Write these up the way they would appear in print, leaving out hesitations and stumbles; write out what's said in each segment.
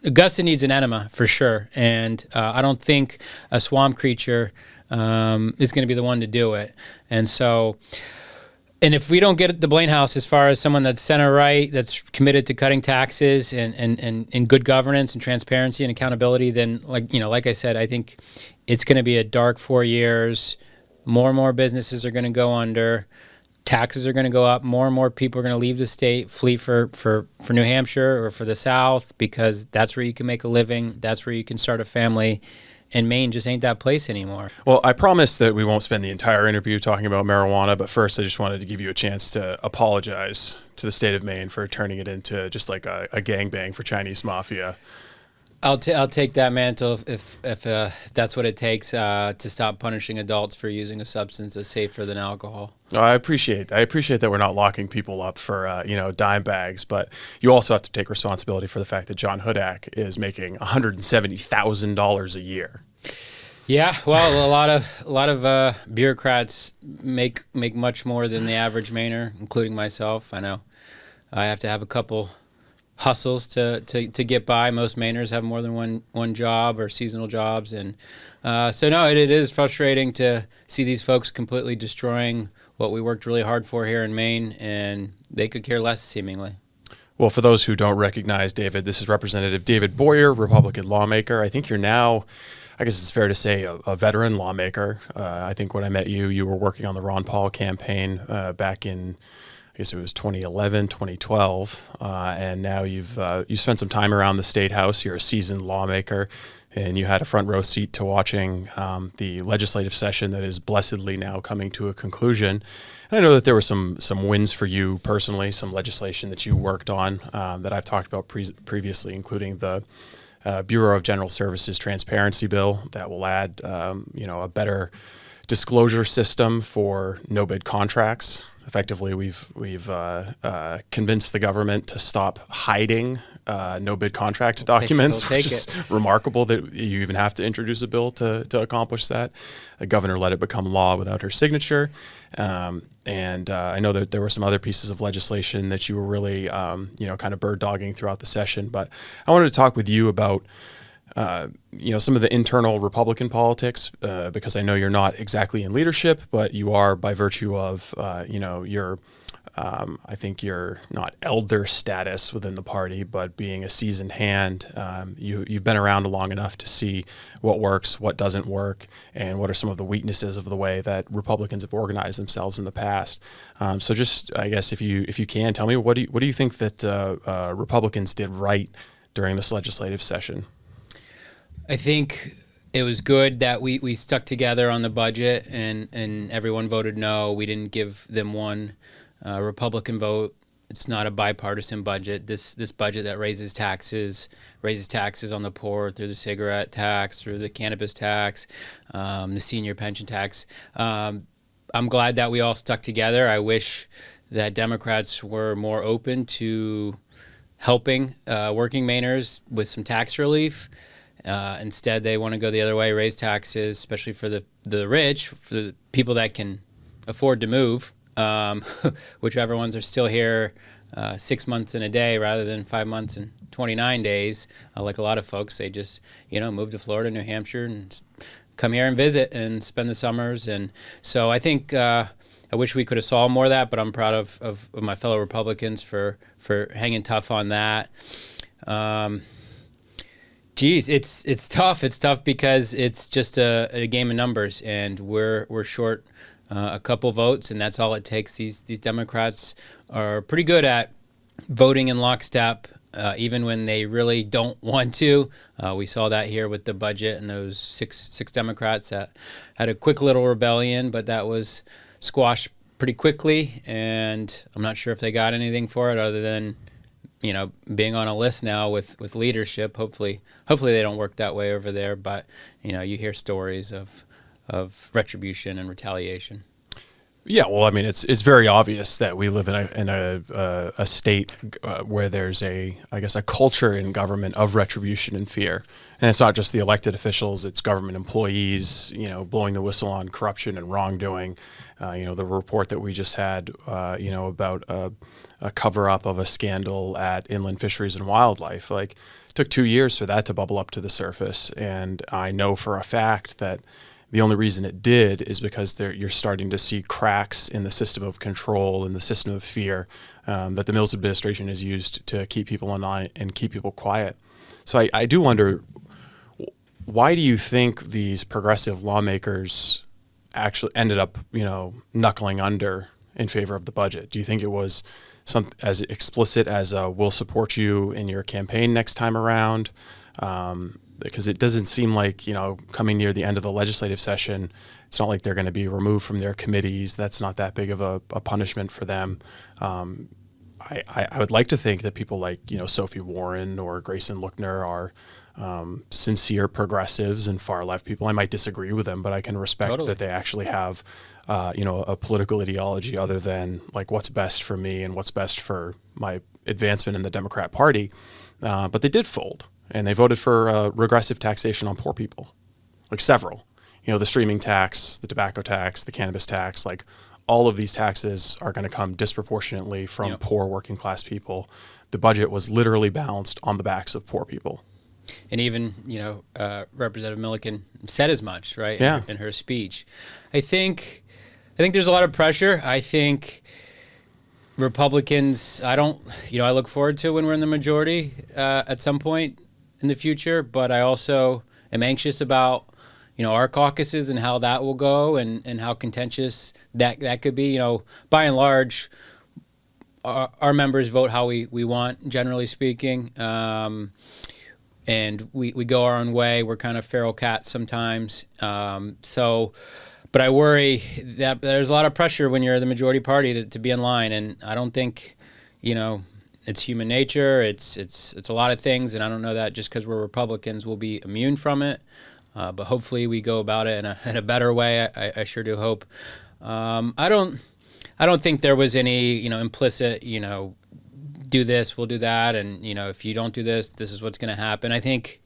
Augusta needs an enema for sure, and I don't think a swamp creature is going to be the one to do it. And so, and if we don't get the Blaine House as far as someone that's center right, that's committed to cutting taxes and good governance and transparency and accountability, then like I said, I think it's going to be a dark 4 years. More and more businesses are going to go under. Taxes are going to go up. More and more people are going to leave the state, flee for New Hampshire or for the South, because that's where you can make a living. That's where you can start a family. And Maine just ain't that place anymore. Well, I promise that we won't spend the entire interview talking about marijuana, but first I just wanted to give you a chance to apologize to the state of Maine for turning it into just like a gangbang for Chinese mafia. I'll take that mantle if that's what it takes to stop punishing adults for using a substance that's safer than alcohol. I appreciate that we're not locking people up for dime bags, but you also have to take responsibility for the fact that John Hudak is making $170,000 a year. Yeah, well, a lot of bureaucrats make much more than the average Mainer, including myself. I know I have to have a couple hustles to get by. Most Mainers have more than one job or seasonal jobs, and so no, it is frustrating to see these folks completely destroying what we worked really hard for here in Maine, and they could care less, seemingly. Well, for those who don't recognize David, this is Representative David Boyer, Republican lawmaker. I think you're now, I guess it's fair to say, a veteran lawmaker. I think when I met you, you were working on the Ron Paul campaign back in, I guess it was 2011, 2012, and now you've spent some time around the State House. You're a seasoned lawmaker, and you had a front row seat to watching the legislative session that is blessedly now coming to a conclusion. And I know that there were some wins for you personally, some legislation that you worked on that I've talked about previously, including the Bureau of General Services transparency bill that will add a better disclosure system for no bid contracts. Effectively, we've convinced the government to stop hiding no bid contract documents, which is remarkable that you even have to introduce a bill to accomplish that. The governor let it become law without her signature. And I know that there were some other pieces of legislation that you were really, kind of bird dogging throughout the session. But I wanted to talk with you about some of the internal Republican politics, because I know you're not exactly in leadership, but you are by virtue of, your, I think you're not elder status within the party, but being a seasoned hand, you've been around long enough to see what works, what doesn't work, and what are some of the weaknesses of the way that Republicans have organized themselves in the past. So just, I guess, if you can, tell me, what do you think that Republicans did right during this legislative session? I think it was good that we stuck together on the budget and everyone voted no. We didn't give them one Republican vote. It's not a bipartisan budget. This budget that raises taxes on the poor through the cigarette tax, through the cannabis tax, the senior pension tax. I'm glad that we all stuck together. I wish that Democrats were more open to helping working Mainers with some tax relief. Instead, they want to go the other way, raise taxes, especially for the rich, for the people that can afford to move, whichever ones are still here 6 months in a day rather than 5 months and 29 days. Like a lot of folks, they just, move to Florida, New Hampshire, and come here and visit and spend the summers. And so I think I wish we could have solved more of that, but I'm proud of my fellow Republicans for hanging tough on that. It's tough. It's tough because it's just a game of numbers, and we're short a couple votes, and that's all it takes. These Democrats are pretty good at voting in lockstep, even when they really don't want to. We saw that here with the budget, and those six Democrats that had a quick little rebellion, but that was squashed pretty quickly, and I'm not sure if they got anything for it other than being on a list now with leadership. Hopefully they don't work that way over there, but you hear stories of retribution and retaliation. Yeah, well, I mean, it's very obvious that we live in a state where there's I guess a culture in government of retribution and fear, and it's not just the elected officials; it's government employees, blowing the whistle on corruption and wrongdoing. The report that we just had, about a cover up of a scandal at Inland Fisheries and Wildlife, like it took 2 years for that to bubble up to the surface, and I know for a fact that the only reason it did is because you're starting to see cracks in the system of control and the system of fear that the Mills administration has used to keep people in line and keep people quiet. So I do wonder, why do you think these progressive lawmakers actually ended up, knuckling under in favor of the budget? Do you think it was as explicit as we'll support you in your campaign next time around? Because it doesn't seem like, coming near the end of the legislative session, it's not like they're going to be removed from their committees. That's not that big of a punishment for them. I would like to think that people like, Sophie Warren or Grayson Lookner are sincere progressives and far left people. I might disagree with them, but I can respect that they actually have, a political ideology other than like what's best for me and what's best for my advancement in the Democrat Party. But they did fold. And they voted for regressive taxation on poor people, like several. The streaming tax, the tobacco tax, the cannabis tax, like all of these taxes are going to come disproportionately from poor working class people. The budget was literally balanced on the backs of poor people. And even, Representative Milliken said as much, right? Yeah. In her speech. I think there's a lot of pressure. I think Republicans, I look forward to when we're in the majority at some point in the future, but I also am anxious about, our caucuses and how that will go and how contentious that could be. By and large, our members vote how we want, generally speaking. And we go our own way. We're kind of feral cats sometimes. But I worry that there's a lot of pressure when you're the majority party to be in line. And I don't think, it's human nature. It's a lot of things. And I don't know that just because we're Republicans we'll be immune from it. But hopefully we go about it in a better way. I sure do hope. I don't think there was any, implicit, do this, we'll do that. And, if you don't do this, this is what's going to happen. I think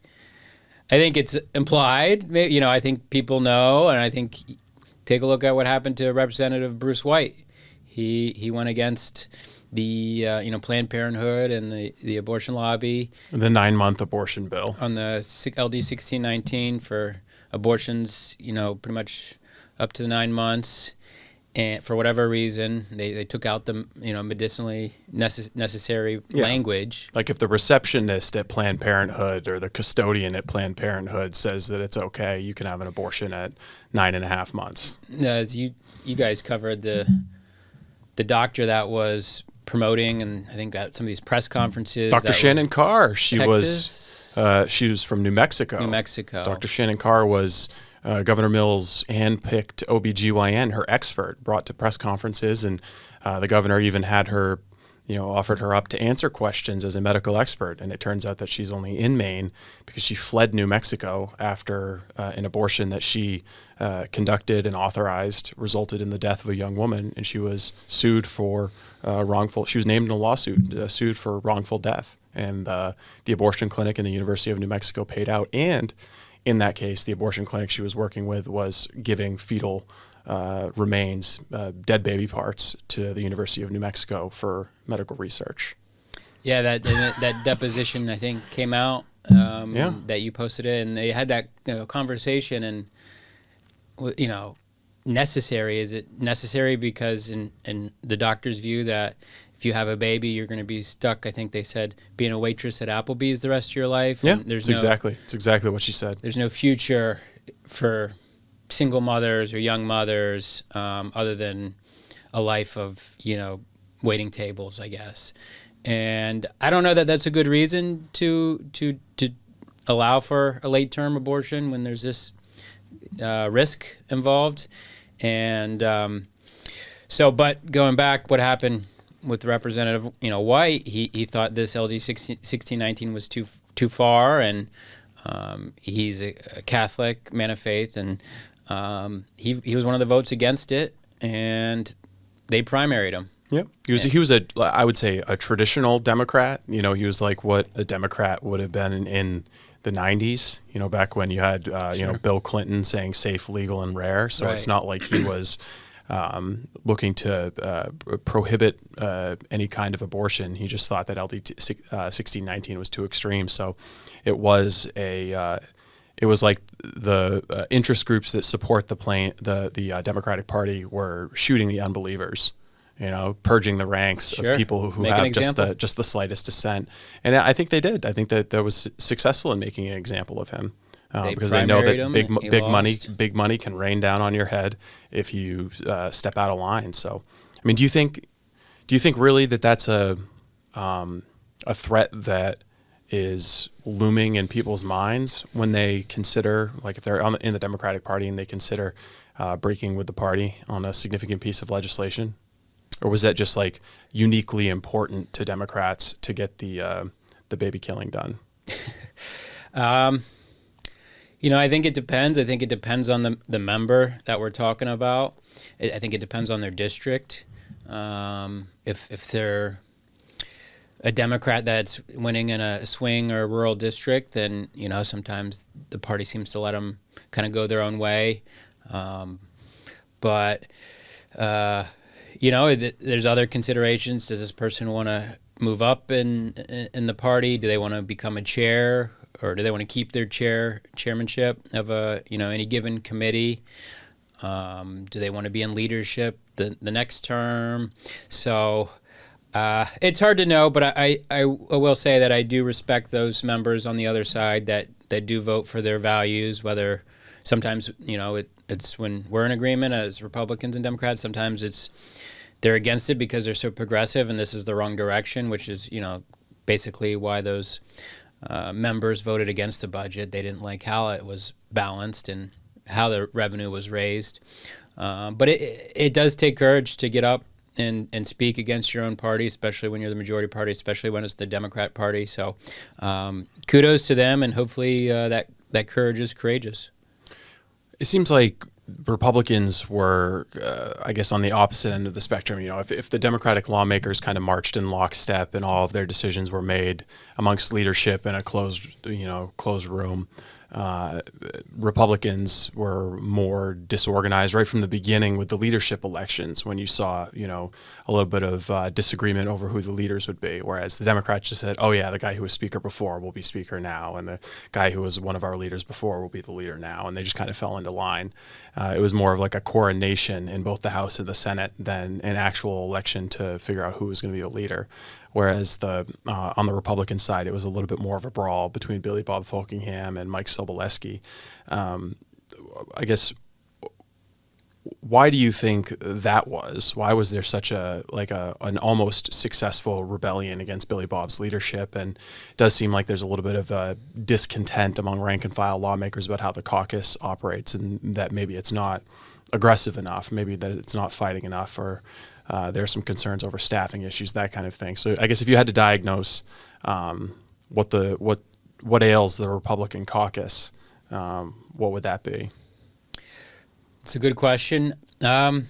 it's implied, I think people know. And I think take a look at what happened to Representative Bruce White. He went against the Planned Parenthood and the abortion lobby. The 9-month abortion bill. On the LD 1619 for abortions, pretty much up to 9 months. And for whatever reason, they took out the medicinally necessary language. Like if the receptionist at Planned Parenthood or the custodian at Planned Parenthood says that it's okay, you can have an abortion at 9.5 months. As you guys covered the doctor that was promoting, and I think that some of these press conferences. Dr. Shannon Carr, she Texas? was from New Mexico. New Mexico. Dr. Shannon Carr was Governor Mills' handpicked OBGYN, her expert, brought to press conferences, and the governor even had her, offered her up to answer questions as a medical expert. And it turns out that she's only in Maine because she fled New Mexico after an abortion that she conducted and authorized resulted in the death of a young woman, and she was sued for she was named in a lawsuit, sued for wrongful death. And the abortion clinic in the University of New Mexico paid out. And in that case, the abortion clinic she was working with was giving fetal remains, dead baby parts, to the University of New Mexico for medical research. Yeah, that deposition I think came out. That you posted it, and they had that conversation. And necessary? Is it necessary because in the doctor's view that if you have a baby, you're going to be stuck, I think they said, being a waitress at Applebee's the rest of your life? Yeah, and it's exactly what she said. There's no future for single mothers or young mothers other than a life of, waiting tables, I guess. And I don't know that that's a good reason to allow for a late-term abortion when there's this risk involved. And but going back, what happened with Representative White, he thought this LD 1619 was too far, and he's a Catholic man of faith, and he was one of the votes against it. and they primaried him. Yep. He was a, I would say, a traditional Democrat. You know, he was like what a Democrat would have been in the 90s, you know, back when you had, you know, Bill Clinton saying safe, legal, and rare. So Right. it's not like he was looking to prohibit any kind of abortion. He just thought that LD 1619 was too extreme. So it was it was like the interest groups that support the Democratic Party were shooting the unbelievers, you know, purging the ranks of people who Make an have example. just the slightest dissent. And I think they did. I think that was successful in making an example of him. They Because they know primaried that him and he big money can rain down on your head if you step out of line. So, I mean, do you think really that that's a threat that is looming in people's minds when they consider, like, if they're in the Democratic Party and they consider breaking with the party on a significant piece of legislation, or was that just like uniquely important to Democrats to get the baby killing done? You know, I think it depends. I think it depends on the member that we're talking about. I think it depends on their district. If they're a Democrat that's winning in a swing or a rural district, then, you know, sometimes the party seems to let them kind of go their own way. But you know, there's other considerations. Does this person want to move up in the party? Do they want to become a chair? Or do they want to keep their chairmanship of any given committee? Do they want to be in leadership the next term? So it's hard to know, but I will say that I do respect those members on the other side that do vote for their values. Whether sometimes, you know, it's when we're in agreement as Republicans and Democrats. Sometimes they're against it because they're so progressive and this is the wrong direction, which is, you know, basically why those members voted against the budget. They didn't like how it was balanced and how the revenue was raised. But it does take courage to get up and speak against your own party, especially when you're the majority party, especially when it's the Democrat Party. So kudos to them, and hopefully that courage is courageous. It seems like Republicans were, I guess, on the opposite end of the spectrum. You know, if the Democratic lawmakers kind of marched in lockstep and all of their decisions were made amongst leadership in a closed room, Republicans were more disorganized right from the beginning with the leadership elections, when you saw, you know, a little bit of disagreement over who the leaders would be. Whereas the Democrats just said, oh yeah, the guy who was speaker before will be speaker now, and the guy who was one of our leaders before will be the leader now. And they just kind of fell into line. It was more of like a coronation in both the House and the Senate than an actual election to figure out who was going to be the leader. Whereas on the Republican side, it was a little bit more of a brawl between Billy Bob Folkingham and Mike Sobolewski. I guess, why do you think that was? Why was there such an almost successful rebellion against Billy Bob's leadership? And it does seem like there's a little bit of discontent among rank and file lawmakers about how the caucus operates, and that maybe it's not aggressive enough, maybe that it's not fighting enough, or there are some concerns over staffing issues, that kind of thing. So I guess if you had to diagnose what ails the Republican caucus, what would that be? It's a good question. I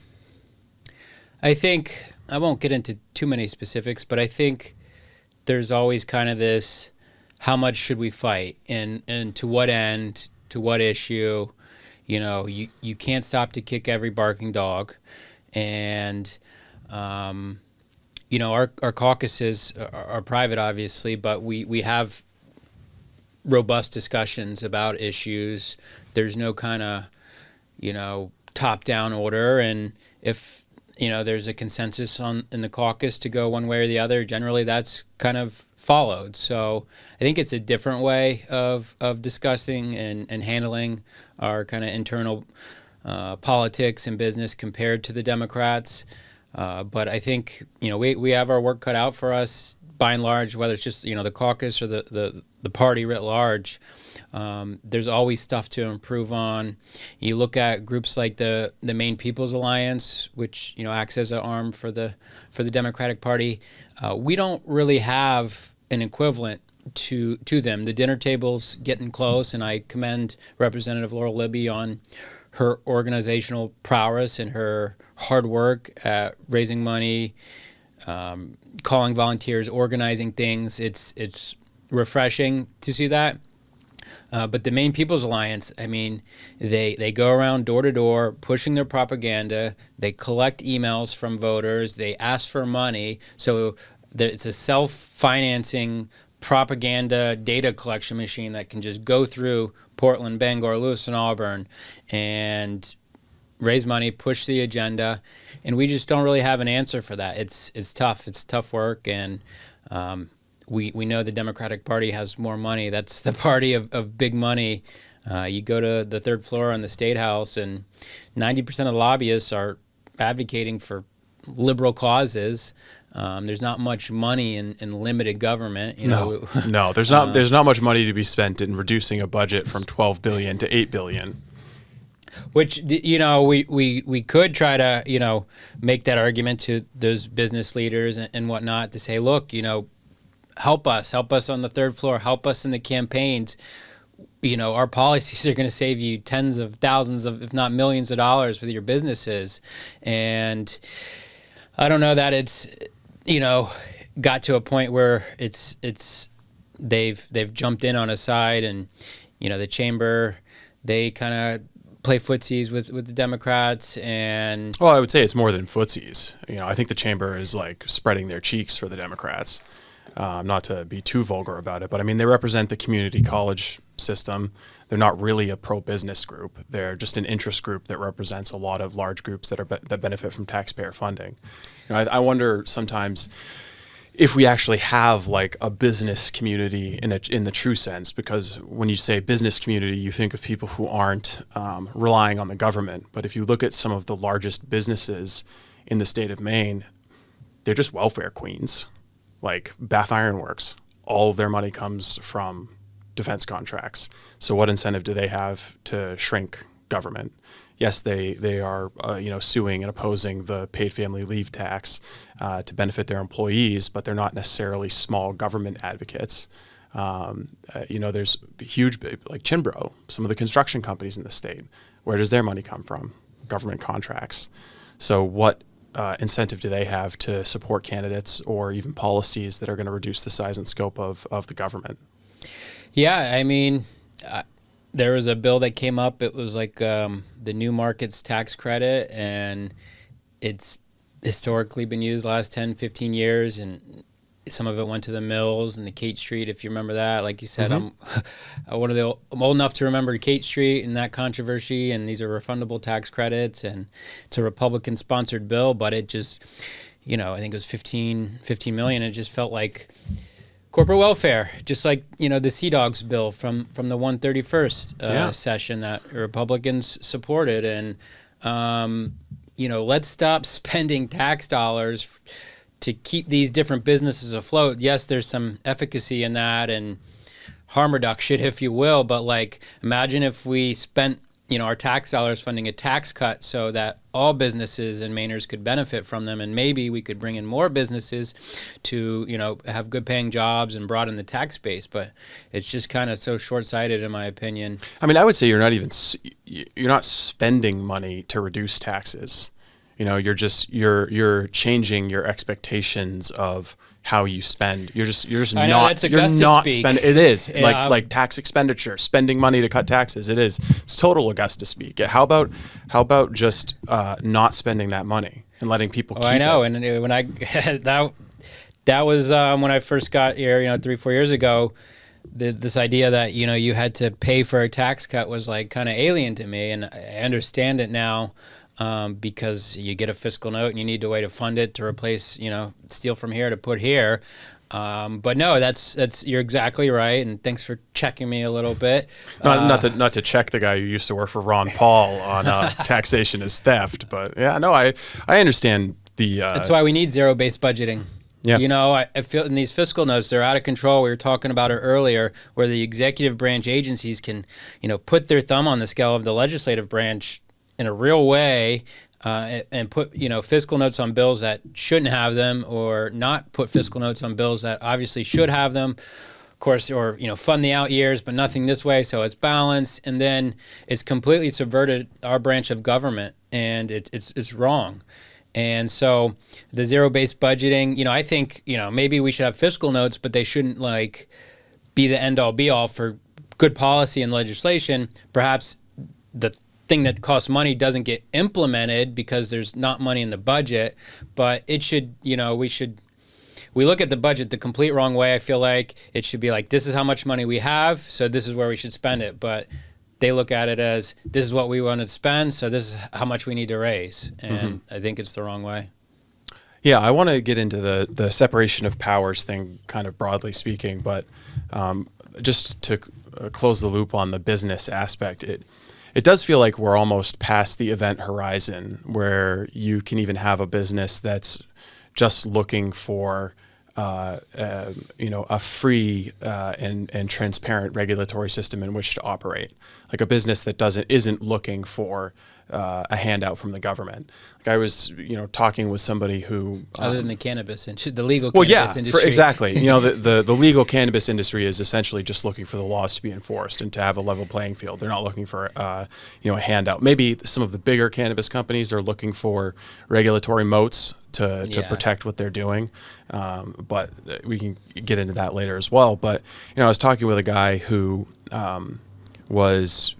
think I won't get into too many specifics, but I think there's always kind of this: how much should we fight, and to what end, to what issue? You know, you can't stop to kick every barking dog, and you know, our caucuses are private, obviously, but we have robust discussions about issues. There's no kind of, you know, top-down order, and if, you know, there's a consensus in the caucus to go one way or the other, generally that's kind of followed. So I think it's a different way of discussing and handling our kind of internal politics and business compared to the Democrats. But I think, you know, we have our work cut out for us by and large, whether it's just, you know, the caucus or the party writ large. There's always stuff to improve on. You look at groups like the Maine People's Alliance, which, you know, acts as an arm for the Democratic Party. We don't really have an equivalent to them. The dinner table's getting close, and I commend Representative Laurel Libby on her organizational prowess and her hard work at raising money, calling volunteers, organizing things. It's refreshing to see that. But the Maine People's Alliance, I mean, they go around door to door pushing their propaganda. They collect emails from voters. They ask for money. So it's a self-financing propaganda data collection machine that can just go through Portland, Bangor, Lewis, and Auburn and raise money, push the agenda. And we just don't really have an answer for that. It's tough. It's tough work. And we know the Democratic Party has more money. That's the party of big money. You go to the third floor on the State House, and 90% of the lobbyists are advocating for liberal causes. There's not much money in limited government. No, there's not much money to be spent in reducing a budget from 12 billion to 8 billion. Which, we could try to, make that argument to those business leaders and whatnot to say, look, help us on the third floor, help us in the campaigns. Our policies are going to save you tens of thousands of, if not millions of dollars with your businesses. And I don't know that it's, got to a point where they've jumped in on a side, and, the chamber, they kind of play footsies with the Democrats. And well, I would say it's more than footsies. I think the chamber is like spreading their cheeks for the Democrats. Not to be too vulgar about it, but I mean, they represent the community college system. They're not really a pro-business group. They're just an interest group that represents a lot of large groups that benefit from taxpayer funding. I wonder sometimes if we actually have like a business community in the true sense, because when you say business community, you think of people who aren't relying on the government. But if you look at some of the largest businesses in the state of Maine, they're just welfare queens. Like Bath Iron Works, all of their money comes from defense contracts. So what incentive do they have to shrink government? Yes, they are suing and opposing the paid family leave tax to benefit their employees, but they're not necessarily small government advocates. There's huge, like Chinbro, some of the construction companies in the state. Where does their money come from? Government contracts. So what incentive do they have to support candidates or even policies that are going to reduce the size and scope of the government? Yeah, I mean, there was a bill that came up. It was like the new markets tax credit, and it's historically been used the last 10, 15 years, and some of it went to the mills and the Kate Street, if you remember that. Like you said, mm-hmm. I'm old enough to remember Kate Street and that controversy, and these are refundable tax credits, and it's a Republican-sponsored bill, but it just, I think it was 15 million. It just felt like corporate welfare, just like, the Sea Dogs bill from the 131st session that Republicans supported. And, let's stop spending tax dollars to keep these different businesses afloat. Yes, there's some efficacy in that and harm reduction, if you will, but like, imagine if we spent, our tax dollars funding a tax cut so that all businesses and Mainers could benefit from them, and maybe we could bring in more businesses to, have good paying jobs and broaden the tax base. But it's just kind of so short-sighted, in my opinion. I mean, I would say you're not spending money to reduce taxes. You're changing your expectations of how you spend. You're not spending. It is like tax expenditure, spending money to cut taxes. It's total Augusta speak. How about just not spending that money and letting people keep it? I know. And when I that was when I first got here, 3-4 years ago. This idea that you had to pay for a tax cut was like kind of alien to me, and I understand it now. Because you get a fiscal note and you need a way to fund it to replace, steal from here to put here. But no, that's you're exactly right. And thanks for checking me a little bit. Not to check the guy who used to work for Ron Paul on taxation as theft, but yeah, no, I understand the. That's why we need zero-based budgeting. Yeah. I feel in these fiscal notes, they're out of control. We were talking about it earlier, where the executive branch agencies can, put their thumb on the scale of the legislative branch in a real way, and put fiscal notes on bills that shouldn't have them, or not put fiscal notes on bills that obviously should have them. course, or fund the out years, but nothing this way, so it's balanced. And then it's completely subverted our branch of government, and it's wrong. And so the zero-based budgeting, I think maybe we should have fiscal notes, but they shouldn't like be the end-all be-all for good policy and legislation. Perhaps the thing that costs money doesn't get implemented because there's not money in the budget, but it should, we look at the budget the complete wrong way. I feel like it should be like, this is how much money we have, so this is where we should spend it. But they look at it as, this is what we want to spend, so this is how much we need to raise. And I think it's the wrong way. Yeah, I want to get into the separation of powers thing, kind of broadly speaking, but just to close the loop on the business aspect, it does feel like we're almost past the event horizon where you can even have a business that's just looking for a free and transparent regulatory system in which to operate, like a business that isn't looking for a handout from the government. Like I was, talking with somebody who other than the cannabis and the legal cannabis industry. Exactly. The legal cannabis industry is essentially just looking for the laws to be enforced and to have a level playing field. They're not looking for a handout. Maybe some of the bigger cannabis companies are looking for regulatory moats to protect what they're doing. But we can get into that later as well. But, I was talking with a guy who was,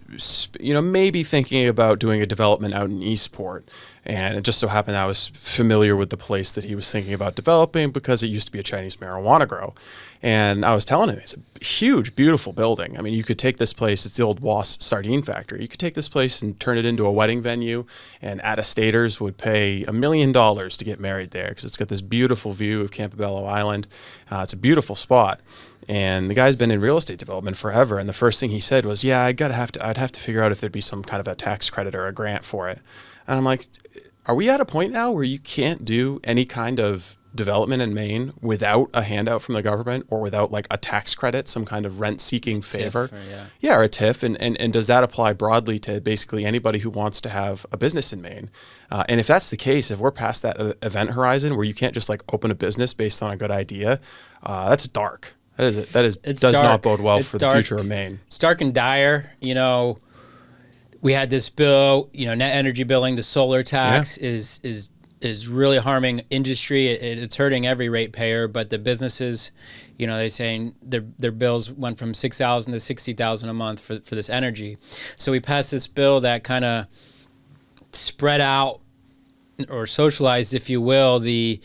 maybe thinking about doing a development out in Eastport. And it just so happened I was familiar with the place that he was thinking about developing because it used to be a Chinese marijuana grow. And I was telling him, it's a huge, beautiful building. I mean, you could take this place, it's the old Wass sardine factory. You could take this place and turn it into a wedding venue, and out-of-staters would pay $1 million to get married there because it's got this beautiful view of Campobello Island. It's a beautiful spot. And the guy's been in real estate development forever. And the first thing he said was, yeah, I'd have to figure out if there'd be some kind of a tax credit or a grant for it. And I'm like, are we at a point now where you can't do any kind of development in Maine without a handout from the government or without like a tax credit, some kind of rent-seeking favor? Or a TIF. And does that apply broadly to basically anybody who wants to have a business in Maine? And if that's the case, if we're past that event horizon where you can't just like open a business based on a good idea, that's dark. Does not bode well for the future of Maine. It's dark and dire. We had this bill, net energy billing, the solar tax is really harming industry. It's hurting every ratepayer, but the businesses, they're saying their bills went from $6,000 to $60,000 a month for this energy. So we passed this bill that kind of spread out or socialized, if you will, the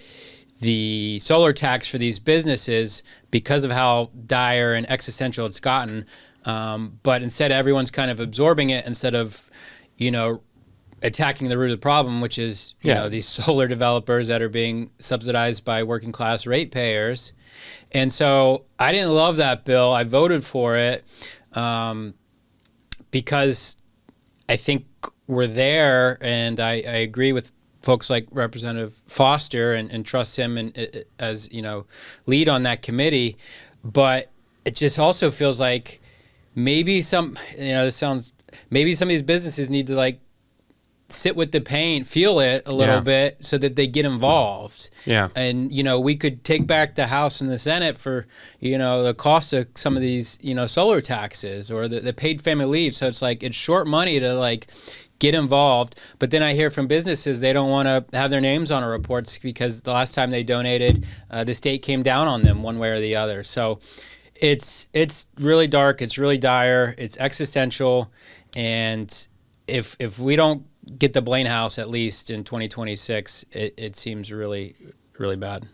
solar tax for these businesses because of how dire and existential it's gotten. But instead, everyone's kind of absorbing it instead of, attacking the root of the problem, which is, these solar developers that are being subsidized by working class ratepayers. And so I didn't love that bill. I voted for it because I think we're there, and I agree with folks like Representative Foster and trust him as lead on that committee. But it just also feels like maybe maybe some of these businesses need to like sit with the pain, feel it a little bit so that they get involved. Yeah. And, we could take back the House and the Senate for, the cost of some of these, solar taxes or the paid family leave. So it's like, it's short money to like get involved. But then I hear from businesses, they don't want to have their names on our reports because the last time they donated, the state came down on them one way or the other. So it's really dark. It's really dire. It's existential. And if we don't get the Blaine House at least in 2026, it seems really, really bad.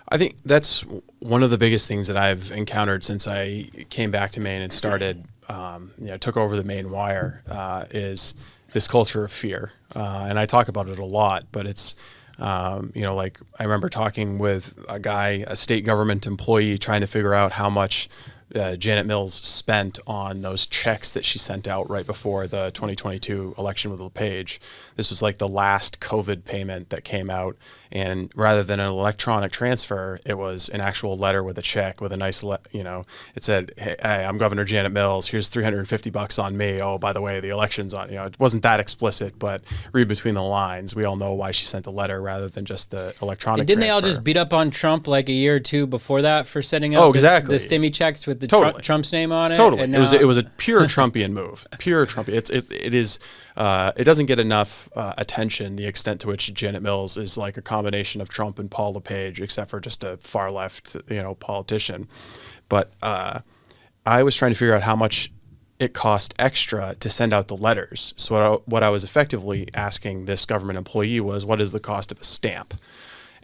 I think that's one of the biggest things that I've encountered since I came back to Maine and started, took over the Maine Wire, is this culture of fear. And I talk about it a lot, but it's, like I remember talking with a state government employee trying to figure out how much Janet Mills spent on those checks that she sent out right before the 2022 election with LePage. This was like the last COVID payment that came out. And rather than an electronic transfer, it was an actual letter with a check with a nice, it said, hey, I'm Governor Janet Mills. Here's $350 on me. Oh, by the way, the election's on. It wasn't that explicit, but read between the lines. We all know why she sent the letter rather than just the electronic and didn't transfer. They all just beat up on Trump like a year or two before that for setting up the stimmy checks with with the Totally. Trump's name on it. Totally, And it was a pure Trumpian move. Pure Trumpian. It is. It doesn't get enough attention. The extent to which Janet Mills is like a combination of Trump and Paul LePage, except for just a far left, politician. But I was trying to figure out how much it cost extra to send out the letters. So what I was effectively asking this government employee was, what is the cost of a stamp?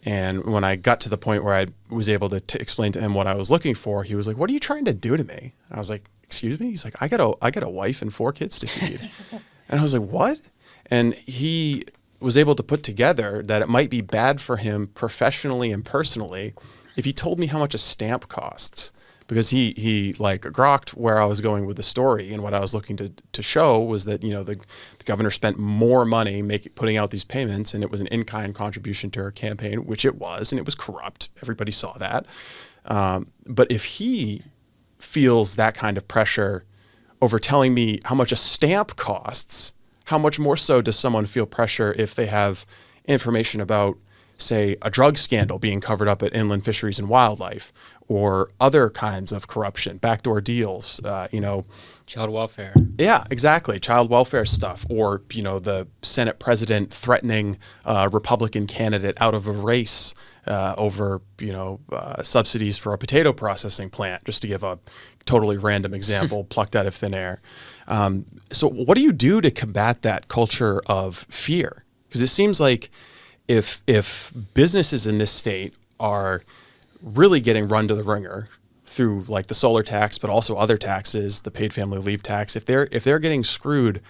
And when I got to the point where I was able to explain to him what I was looking for, he was like, "What are you trying to do to me?" I was like, "Excuse me?" He's like, I got a wife and 4 kids to feed." And I was like, "What?" And he was able to put together that it might be bad for him professionally and personally if he told me how much a stamp costs. Because he like grokked where I was going with the story, and what I was looking to show was that the governor spent more money putting out these payments, and it was an in-kind contribution to her campaign, which it was, and it was corrupt. Everybody saw that. But if he feels that kind of pressure over telling me how much a stamp costs, how much more so does someone feel pressure if they have information about, say, a drug scandal being covered up at Inland Fisheries and Wildlife, or other kinds of corruption, backdoor deals, child welfare. Yeah, exactly. Child welfare stuff, or, the Senate president threatening a Republican candidate out of a race over, subsidies for a potato processing plant, just to give a totally random example plucked out of thin air. So what do you do to combat that culture of fear? Because it seems like if businesses in this state are really getting run to the ringer through like the solar tax, but also other taxes, the paid family leave tax, if they're getting screwed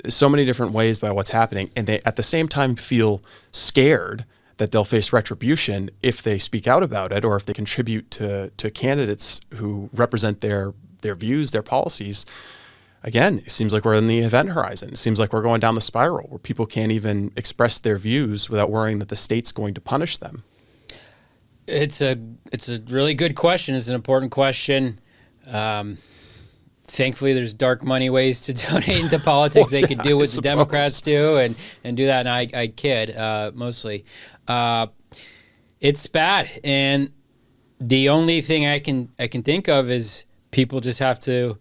so many different ways by what's happening, and they at the same time feel scared that they'll face retribution if they speak out about it, or if they contribute to candidates who represent their views, their policies. Again, it seems like we're in the event horizon. It seems like we're going down the spiral where people can't even express their views without worrying that the state's going to punish them. It's a really good question. It's an important question. Thankfully, there's dark money ways to donate into politics. They could do what the Democrats do and do that. And I kid mostly. It's bad, and the only thing I can think of is people just have to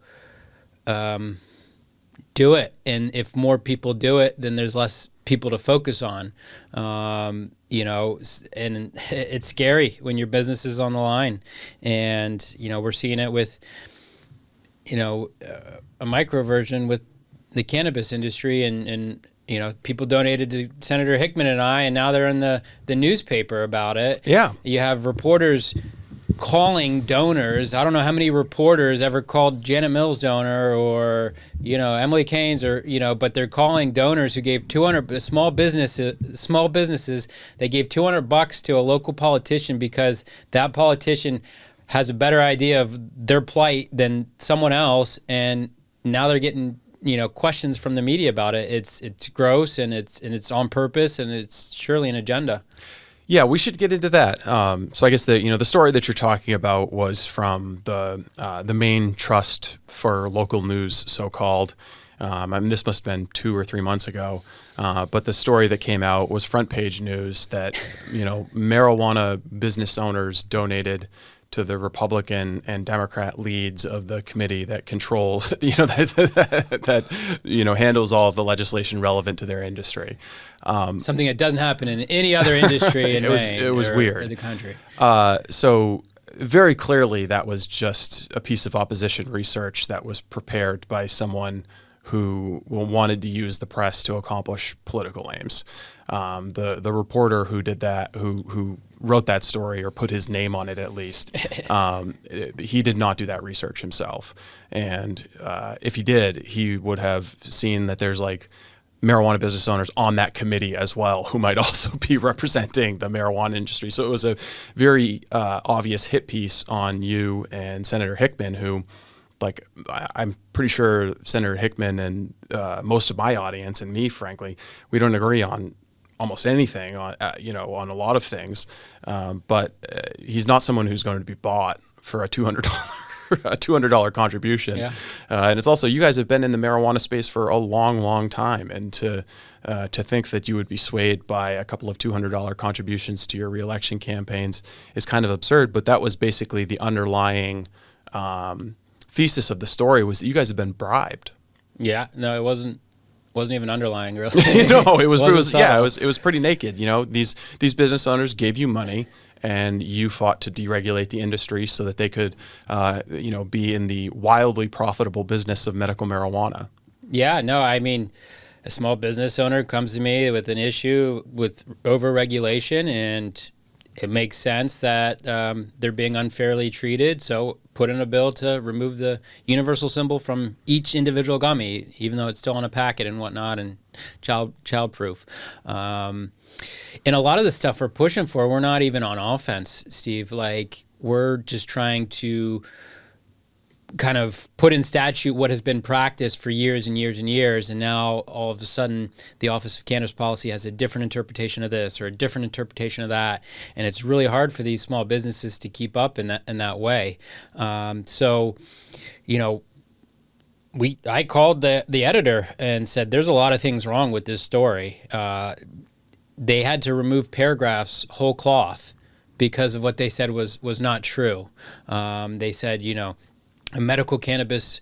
do it. And if more people do it, then there's less people to focus on. And it's scary when your business is on the line. And, we're seeing it with, a micro version with the cannabis industry, and people donated to Senator Hickman and I, and now they're in the newspaper about it. Yeah. You have reporters calling donors. I don't know how many reporters ever called Janet Mills donor, or Emily Keynes, or but they're calling donors who gave 200 small businesses. They gave $200 to a local politician because that politician has a better idea of their plight than someone else, and now they're getting questions from the media about it. It's gross, and it's on purpose, and it's surely an agenda. Yeah, we should get into that. So I guess the story that you're talking about was from the Maine Trust for Local News, so-called. This must have been 2 or 3 months ago. But the story that came out was front page news that marijuana business owners donated to the Republican and Democrat leads of the committee that controls, that handles all of the legislation relevant to their industry. Something that doesn't happen in any other industry in Maine. It was weird. Or the country. So very clearly that was just a piece of opposition research that was prepared by someone who wanted to use the press to accomplish political aims. The reporter who did that, who wrote that story or put his name on it at least, he did not do that research himself. And if he did, he would have seen that there's like marijuana business owners on that committee as well who might also be representing the marijuana industry. So it was a very obvious hit piece on you and Senator Hickman, who, like, I'm pretty sure Senator Hickman and most of my audience, and me, frankly, we don't agree on almost anything, on a lot of things. But he's not someone who's going to be bought for a $200 contribution. Yeah. And it's also, you guys have been in the marijuana space for a long, long time, and to think that you would be swayed by a couple of $200 contributions to your reelection campaigns is kind of absurd. But that was basically the underlying thesis of the story was that you guys have been bribed. Yeah, no, it wasn't even underlying really. No, it was subtle. it was pretty naked. You know, these business owners gave you money, and you fought to deregulate the industry so that they could, be in the wildly profitable business of medical marijuana. Yeah, no, I mean, a small business owner comes to me with an issue with over-regulation, and it makes sense that they're being unfairly treated. So put in a bill to remove the universal symbol from each individual gummy, even though it's still on a packet and whatnot, and child-proof. And a lot of the stuff we're pushing for, we're not even on offense, Steve. Like, we're just trying to kind of put in statute what has been practiced for years and years and years, and now all of a sudden the Office of Cannabis Policy has a different interpretation of this or a different interpretation of that, and it's really hard for these small businesses to keep up in that way. So, I called the editor and said, there's a lot of things wrong with this story. They had to remove paragraphs whole cloth because of what they said was not true. They said, a medical cannabis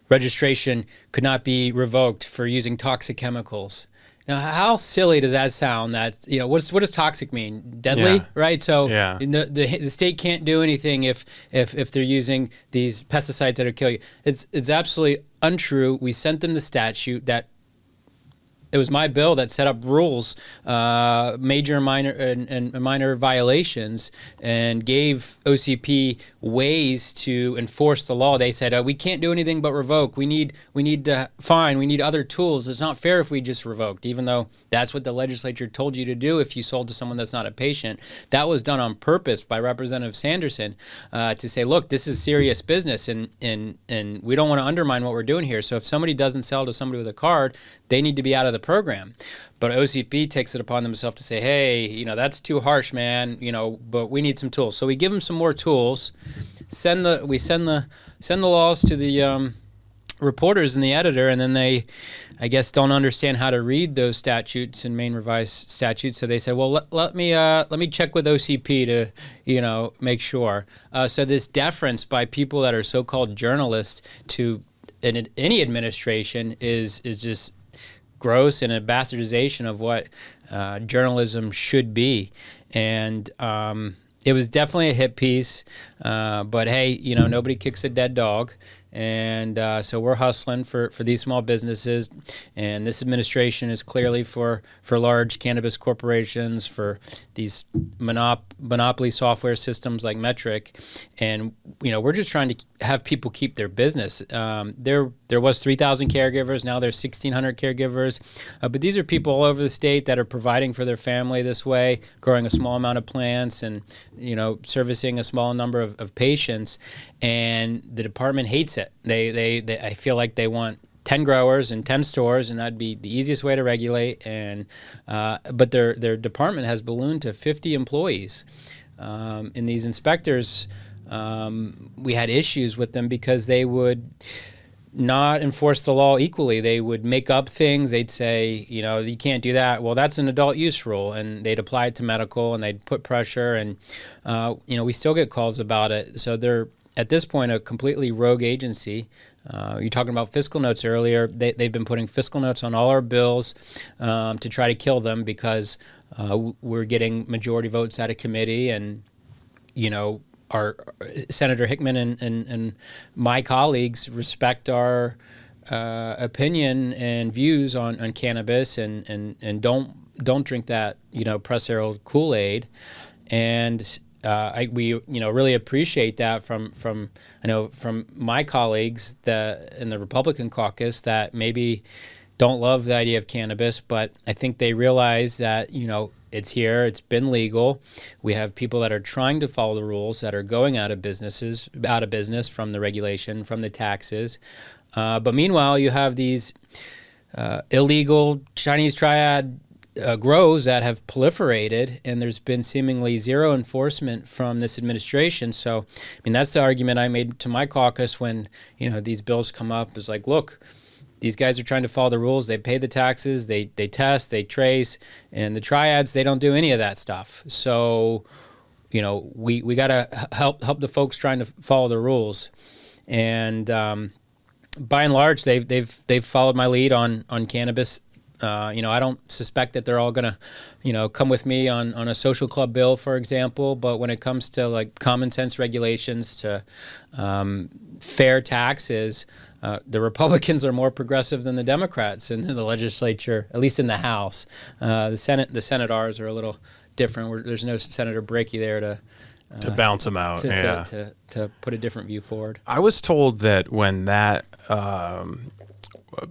registration could not be revoked for using toxic chemicals. Now, how silly does that sound? That what does toxic mean? Deadly, Yeah. right? So Yeah. the state can't do anything if they're using these pesticides that will kill you. It's absolutely untrue. We sent them the statute that. It was my bill that set up rules, major, minor, and minor violations, and gave OCP ways to enforce the law. They said we can't do anything but revoke. We need to fine. We need other tools. It's not fair if we just revoked, even though that's what the legislature told you to do if you sold to someone that's not a patient. That was done on purpose by Representative Sanderson to say, look, this is serious business, and we don't want to undermine what we're doing here. So if somebody doesn't sell to somebody with a card, they need to be out of the program. But OCP takes it upon themselves to say, hey, that's too harsh, man, but we need some tools. So we give them some more tools, send the laws to the reporters and the editor, and then they, I guess, don't understand how to read those statutes and Maine revised statutes. So they said, well, let me check with OCP to, make sure. So this deference by people that are so-called journalists to any administration is just gross and a bastardization of what journalism should be. And it was definitely a hit piece, but hey, nobody kicks a dead dog. And so we're hustling for these small businesses, and this administration is clearly for large cannabis corporations, for these monopoly software systems like Metric, and we're just trying to have people keep their business. There was 3,000 caregivers, now there's 1,600 caregivers, but these are people all over the state that are providing for their family this way, growing a small amount of plants, and servicing a small number of patients, and the department hates it. They I feel like they want 10 growers and 10 stores, and that'd be the easiest way to regulate. And but their department has ballooned to 50 employees. And these inspectors, we had issues with them because they would not enforce the law equally. They would make up things. They'd say, you can't do that. Well, that's an adult use rule, and they'd apply it to medical, and they'd put pressure, and we still get calls about it. So they're at this point a completely rogue agency. You're talking about fiscal notes earlier. They've been putting fiscal notes on all our bills to try to kill them because we're getting majority votes out of committee, and our Senator Hickman and my colleagues respect our opinion and views on cannabis, and don't drink that press herald Kool-Aid. And we really appreciate that from my colleagues in the Republican caucus that maybe don't love the idea of cannabis, but I think they realize that it's here, it's been legal. We have people that are trying to follow the rules that are going out of business from the regulation, from the taxes. But meanwhile, you have these illegal Chinese triad grows that have proliferated, and there's been seemingly zero enforcement from this administration. So, that's the argument I made to my caucus when, these bills come up, is like, look, these guys are trying to follow the rules. They pay the taxes, they test, they trace, and the triads, they don't do any of that stuff. So, we got to help the folks trying to follow the rules. and by and large, they've followed my lead on cannabis. I don't suspect that they're all gonna, come with me on a social club bill, for example. But when it comes to like common sense regulations to fair taxes, the Republicans are more progressive than the Democrats in the legislature, at least in the House. The Senators are a little different. There's no Senator Bricky there to bounce them out, to put a different view forward. I was told that when that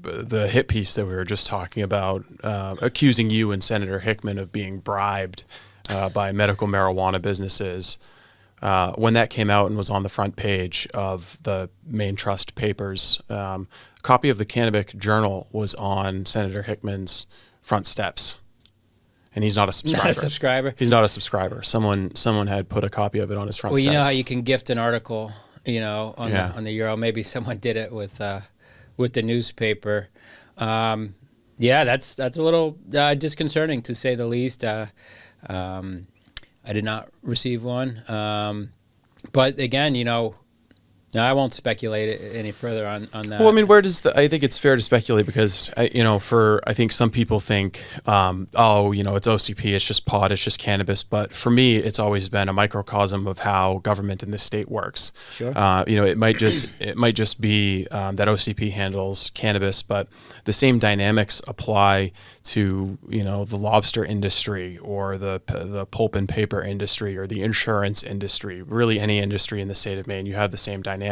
the hit piece that we were just talking about, accusing you and Senator Hickman of being bribed by medical marijuana businesses, when that came out and was on the front page of the Maine Trust papers, a copy of the Cannabis Journal was on Senator Hickman's front steps. And he's not a subscriber. Not a subscriber. He's not a subscriber. Someone had put a copy of it on his front steps. Well, you know how you can gift an article, on the Euro. Maybe someone did it with the newspaper. That's a little disconcerting, to say the least. I did not receive one. But again, I won't speculate any further on that. Well, I mean, I think it's fair to speculate because, I think some people think, it's OCP, it's just pot, it's just cannabis. But for me, it's always been a microcosm of how government in this state works. Sure. It might just be that OCP handles cannabis, but the same dynamics apply to, the lobster industry or the pulp and paper industry or the insurance industry, really any industry in the state of Maine. You have the same dynamics.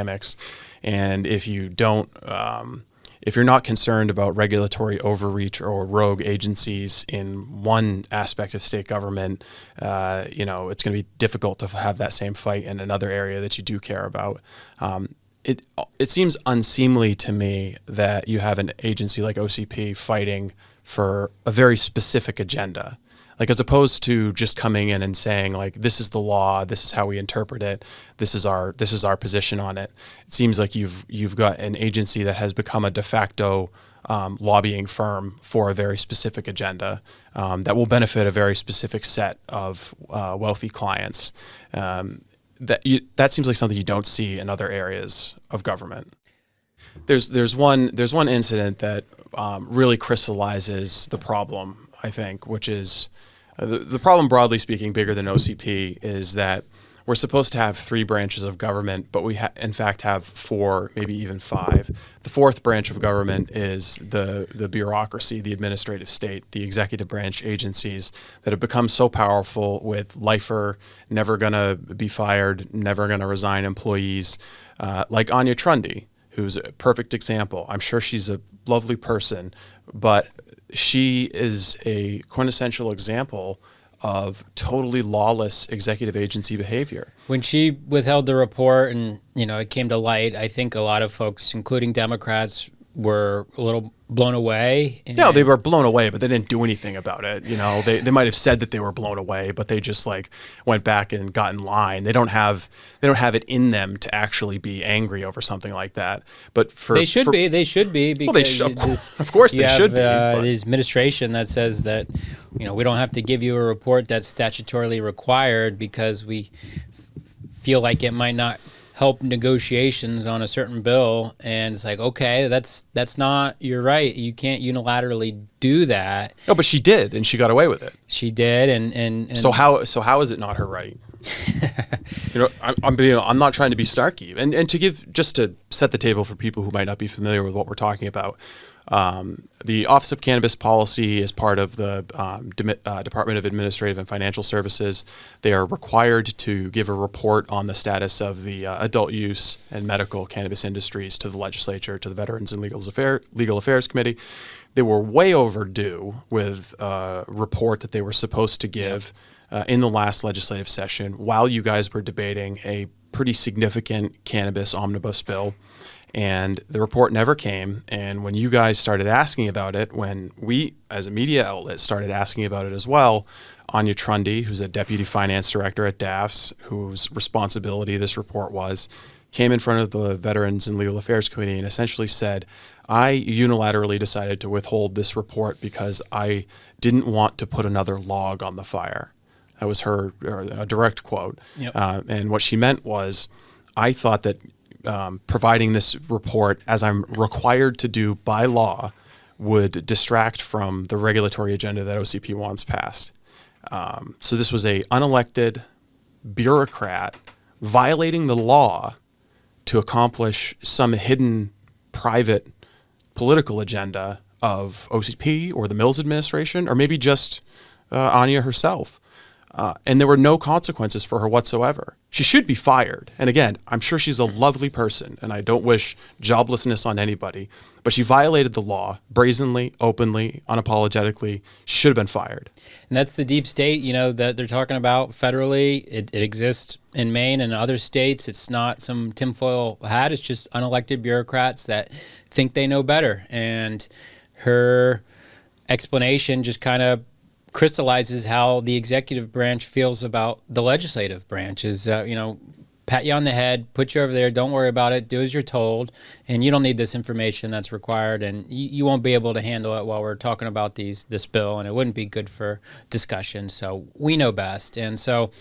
And if you don't, if you're not concerned about regulatory overreach or rogue agencies in one aspect of state government, it's going to be difficult to have that same fight in another area that you do care about. It seems unseemly to me that you have an agency like OCP fighting for a very specific agenda, like as opposed to just coming in and saying like, this is the law, this is how we interpret it, this is our position on it. It seems like you've got an agency that has become a de facto lobbying firm for a very specific agenda that will benefit a very specific set of wealthy clients. That seems like something you don't see in other areas of government. There's one incident that really crystallizes the problem, I think, which is the problem, broadly speaking, bigger than OCP, is that we're supposed to have 3 branches of government, but we in fact have 4, maybe even 5. The 4th branch of government is the bureaucracy, the administrative state, the executive branch agencies that have become so powerful with lifer, never going to be fired, never going to resign employees, like Anya Trundy, who's a perfect example. I'm sure she's a lovely person, but she is a quintessential example of totally lawless executive agency behavior. When she withheld the report and, it came to light, I think a lot of folks, including Democrats, were a little blown away. No, they were blown away, but they didn't do anything about it. They might have said that they were blown away, but they just went back and got in line. They don't have it in them to actually be angry over something like that. But they should be because of course they should be. The administration that says that we don't have to give you a report that's statutorily required because we feel like it might not help negotiations on a certain bill, and it's like, okay, that's not, you're right, you can't unilaterally do that. No, but she did, and she got away with it. She did, and so how is it not her right? I'm not trying to be snarky, and to set the table for people who might not be familiar with what we're talking about. The Office of Cannabis Policy is part of the Department of Administrative and Financial Services. They are required to give a report on the status of the adult use and medical cannabis industries to the legislature, to the Veterans and Legal Affairs Committee. They were way overdue with a report that they were supposed to give in the last legislative session while you guys were debating a pretty significant cannabis omnibus bill. And the report never came. And when you guys started asking about it, when we as a media outlet started asking about it as well, Anya Trundy, who's a deputy finance director at DAFS, whose responsibility this report was, came in front of the Veterans and Legal Affairs Committee and essentially said, I unilaterally decided to withhold this report because I didn't want to put another log on the fire. That was a direct quote. Yep. And what she meant was, I thought that providing this report, as I'm required to do by law, would distract from the regulatory agenda that OCP wants passed. So this was a unelected bureaucrat violating the law to accomplish some hidden private political agenda of OCP or the Mills administration, or maybe just Anya herself. And there were no consequences for her whatsoever. She should be fired. And again, I'm sure she's a lovely person, and I don't wish joblessness on anybody, but she violated the law brazenly, openly, unapologetically. She should have been fired. And that's the deep state, that they're talking about federally. It exists in Maine and other states. It's not some tinfoil hat. It's just unelected bureaucrats that think they know better. And her explanation just kind of crystallizes how the executive branch feels about the legislative branch. Is pat you on the head, put you over there, don't worry about it, do as you're told, and you don't need this information that's required, and you won't be able to handle it while we're talking about this bill, and it wouldn't be good for discussion, so we know best. And so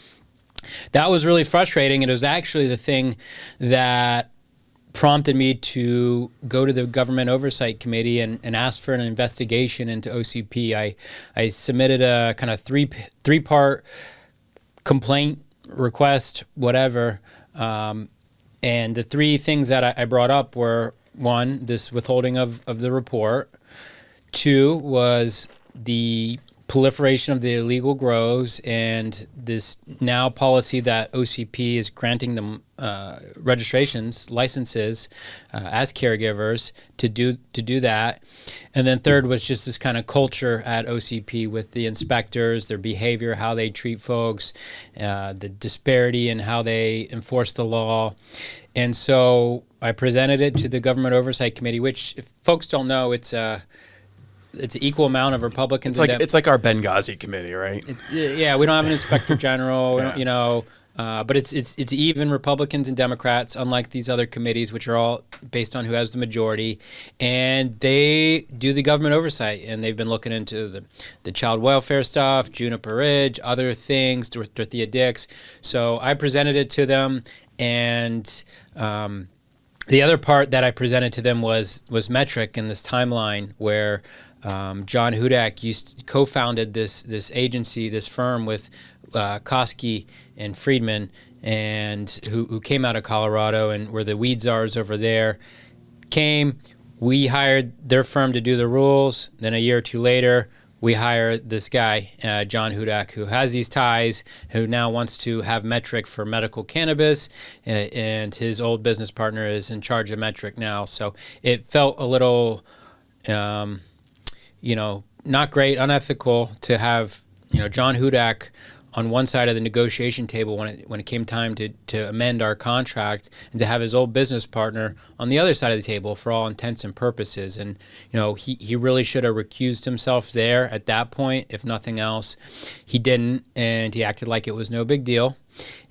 that was really frustrating. It was actually the thing that prompted me to go to the Government Oversight Committee and ask for an investigation into OCP. I submitted a kind of three-part complaint, request, whatever, and the three things that I brought up were, one, this withholding of the report. Two was the proliferation of the illegal grows and this now policy that OCP is granting them registrations, licenses as caregivers to do that. And then third was just this kind of culture at OCP with the inspectors, their behavior, how they treat folks, the disparity in how they enforce the law. And so I presented it to the Government Oversight Committee, which, if folks don't know, it's an equal amount of Republicans. It's like our Benghazi committee, right? Yeah, we don't have an inspector general, but it's even Republicans and Democrats, unlike these other committees, which are all based on who has the majority. And they do the government oversight, and they've been looking into the child welfare stuff, Juniper Ridge, other things, Dorothea Dix. So I presented it to them, and the other part that I presented to them was metric in this timeline where John Hudak co-founded this agency, this firm with Koski and Friedman, and who came out of Colorado and were the weed czars over there. We hired their firm to do the rules. Then a year or two later, we hire this guy, John Hudak, who has these ties, who now wants to have Metric for medical cannabis, and his old business partner is in charge of Metric now. So it felt a little, not great, unethical to have, John Hudak on one side of the negotiation table when it came time to amend our contract, and to have his old business partner on the other side of the table for all intents and purposes. And, he really should have recused himself there at that point, if nothing else. He didn't, and he acted like it was no big deal.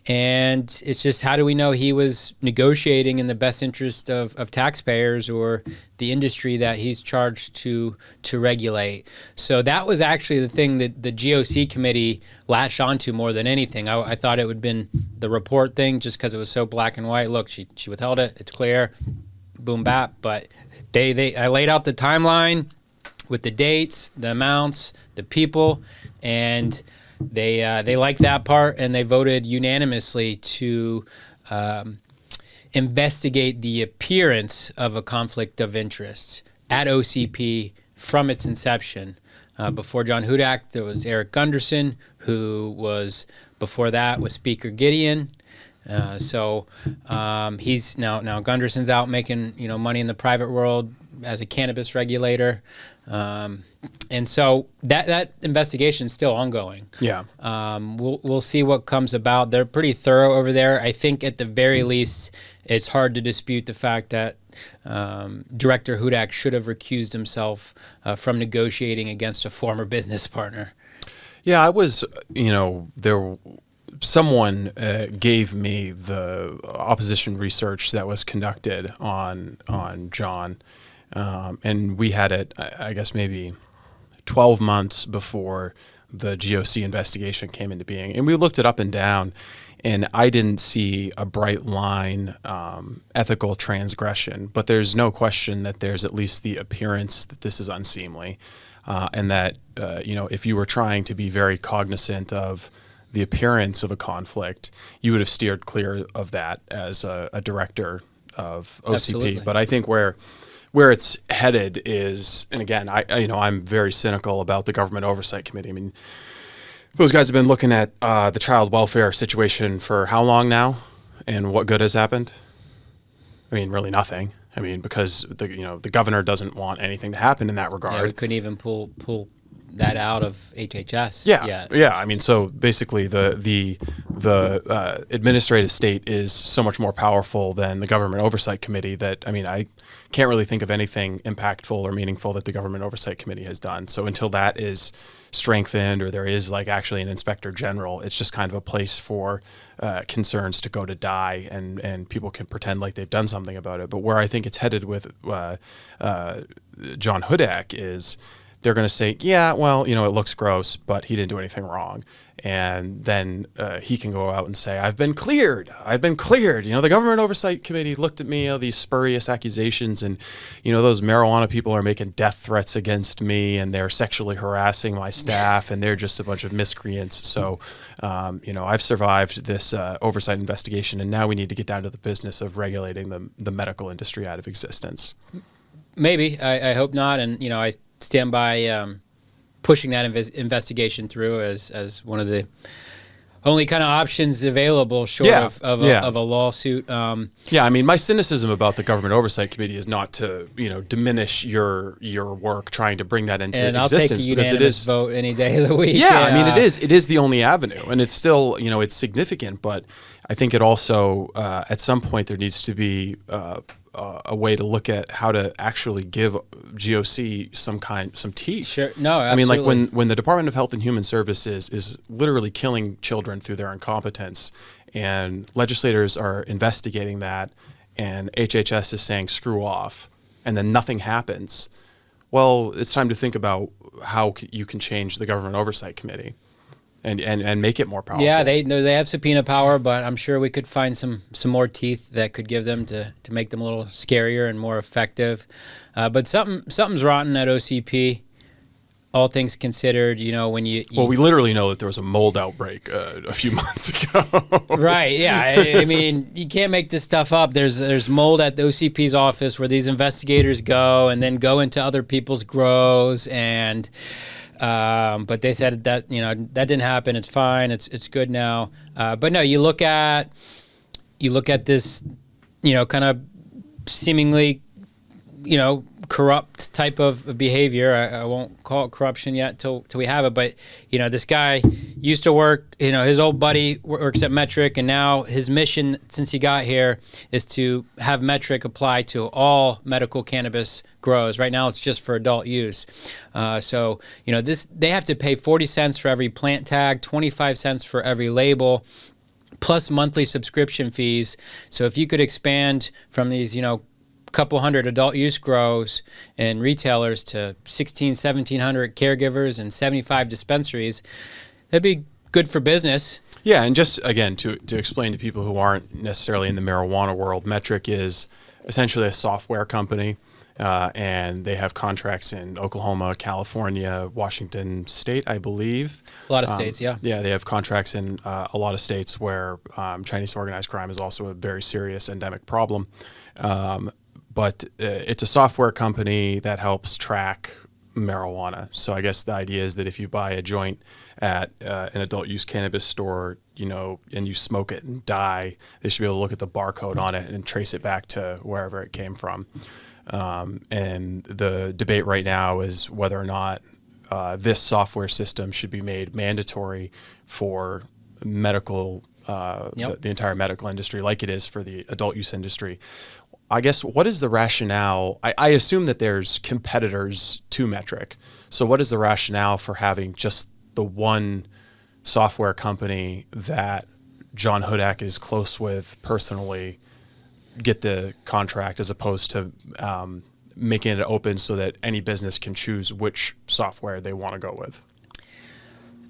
And it's just, how do we know he was negotiating in the best interest of taxpayers or the industry that he's charged to regulate? So that was actually the thing that the GOC committee latched onto more than anything. I thought it would have been the report thing just because it was so black and white. Look, she withheld it. It's clear. Boom, bap. But I laid out the timeline with the dates, the amounts, the people, and they liked that part, and they voted unanimously to investigate the appearance of a conflict of interest at OCP from its inception. Before John Hudak, there was Eric Gunderson, who was, before that, was Speaker Gideon. So he's now Gunderson's out making money in the private world as a cannabis regulator. And so that investigation is still ongoing. Yeah. We'll see what comes about. They're pretty thorough over there. I think at the very least, it's hard to dispute the fact that Director Hudak should have recused himself from negotiating against a former business partner. Yeah, I was, someone gave me the opposition research that was conducted on John. And we had it, I guess, maybe 12 months before the GOC investigation came into being. And we looked it up and down. And I didn't see a bright line ethical transgression, but there's no question that there's at least the appearance that this is unseemly, and that if you were trying to be very cognizant of the appearance of a conflict, you would have steered clear of that as a director of OCP. Absolutely. But I think where it's headed is, and again, I'm very cynical about the Government Oversight Committee. I mean, those guys have been looking at the child welfare situation for how long now, and what good has happened? I mean, really nothing. I mean, because the governor doesn't want anything to happen in that regard. Yeah, we couldn't even pull that out of HHS. Yeah. I mean, so basically, the administrative state is so much more powerful than the Government Oversight Committee that, I mean, I can't really think of anything impactful or meaningful that the Government Oversight Committee has done. So until that is strengthened, or there is like actually an inspector general, it's just kind of a place for concerns to go to die, and people can pretend like they've done something about it. But where I think it's headed with John Hudak is, they're going to say, yeah, well, it looks gross, but he didn't do anything wrong. And then he can go out and say, I've been cleared. The Government Oversight Committee looked at me, these spurious accusations, and, those marijuana people are making death threats against me, and they're sexually harassing my staff, and they're just a bunch of miscreants. So, I've survived this oversight investigation, and now we need to get down to the business of regulating the medical industry out of existence. Maybe. I hope not. And, I stand by pushing that investigation through as one of the only kind of options available short of a lawsuit. I mean, my cynicism about the Government Oversight Committee is not to diminish your work trying to bring that into and existence. I'll take a unanimous vote any day of the week. Yeah, I mean, it is the only avenue, and it's still it's significant, but I think it also at some point there needs to be a way to look at how to actually give GOC some teeth. Sure. No, absolutely. I mean, like when the Department of Health and Human Services is literally killing children through their incompetence, and legislators are investigating that, and HHS is saying screw off, and then nothing happens. Well, it's time to think about how you can change the Government Oversight Committee and make it more powerful. Yeah, they have subpoena power, but I'm sure we could find some more teeth that could give them to make them a little scarier and more effective. But something's rotten at OCP. All things considered, when you well, we literally know that there was a mold outbreak a few months ago. Right? Yeah. I mean, you can't make this stuff up. There's mold at the OCP's office where these investigators go and then go into other people's grows, and but they said that that didn't happen. It's fine. It's good now. But no, you look at this kind of seemingly corrupt type of behavior. I won't call it corruption yet till we have it, but this guy used to work, his old buddy works at Metric, and now his mission since he got here is to have Metric apply to all medical cannabis grows. Right now it's just for adult use. So they have to pay 40 cents for every plant tag, 25 cents for every label, plus monthly subscription fees. So if you could expand from these couple hundred adult use grows and retailers to 1,700 caregivers and 75 dispensaries, that'd be good for business. Yeah, and just again to explain to people who aren't necessarily in the marijuana world, Metric is essentially a software company, and they have contracts in Oklahoma, California, Washington State, I believe. A lot of states, yeah. Yeah, they have contracts in a lot of states where Chinese organized crime is also a very serious endemic problem. But it's a software company that helps track marijuana. So I guess the idea is that if you buy a joint at an adult use cannabis store, and you smoke it and die, they should be able to look at the barcode on it and trace it back to wherever it came from. And the debate right now is whether or not this software system should be made mandatory for medical, the entire medical industry, like it is for the adult use industry. I guess, what is the rationale? I assume that there's competitors to Metric. So what is the rationale for having just the one software company that John Hudak is close with personally get the contract, as opposed to making it open so that any business can choose which software they want to go with?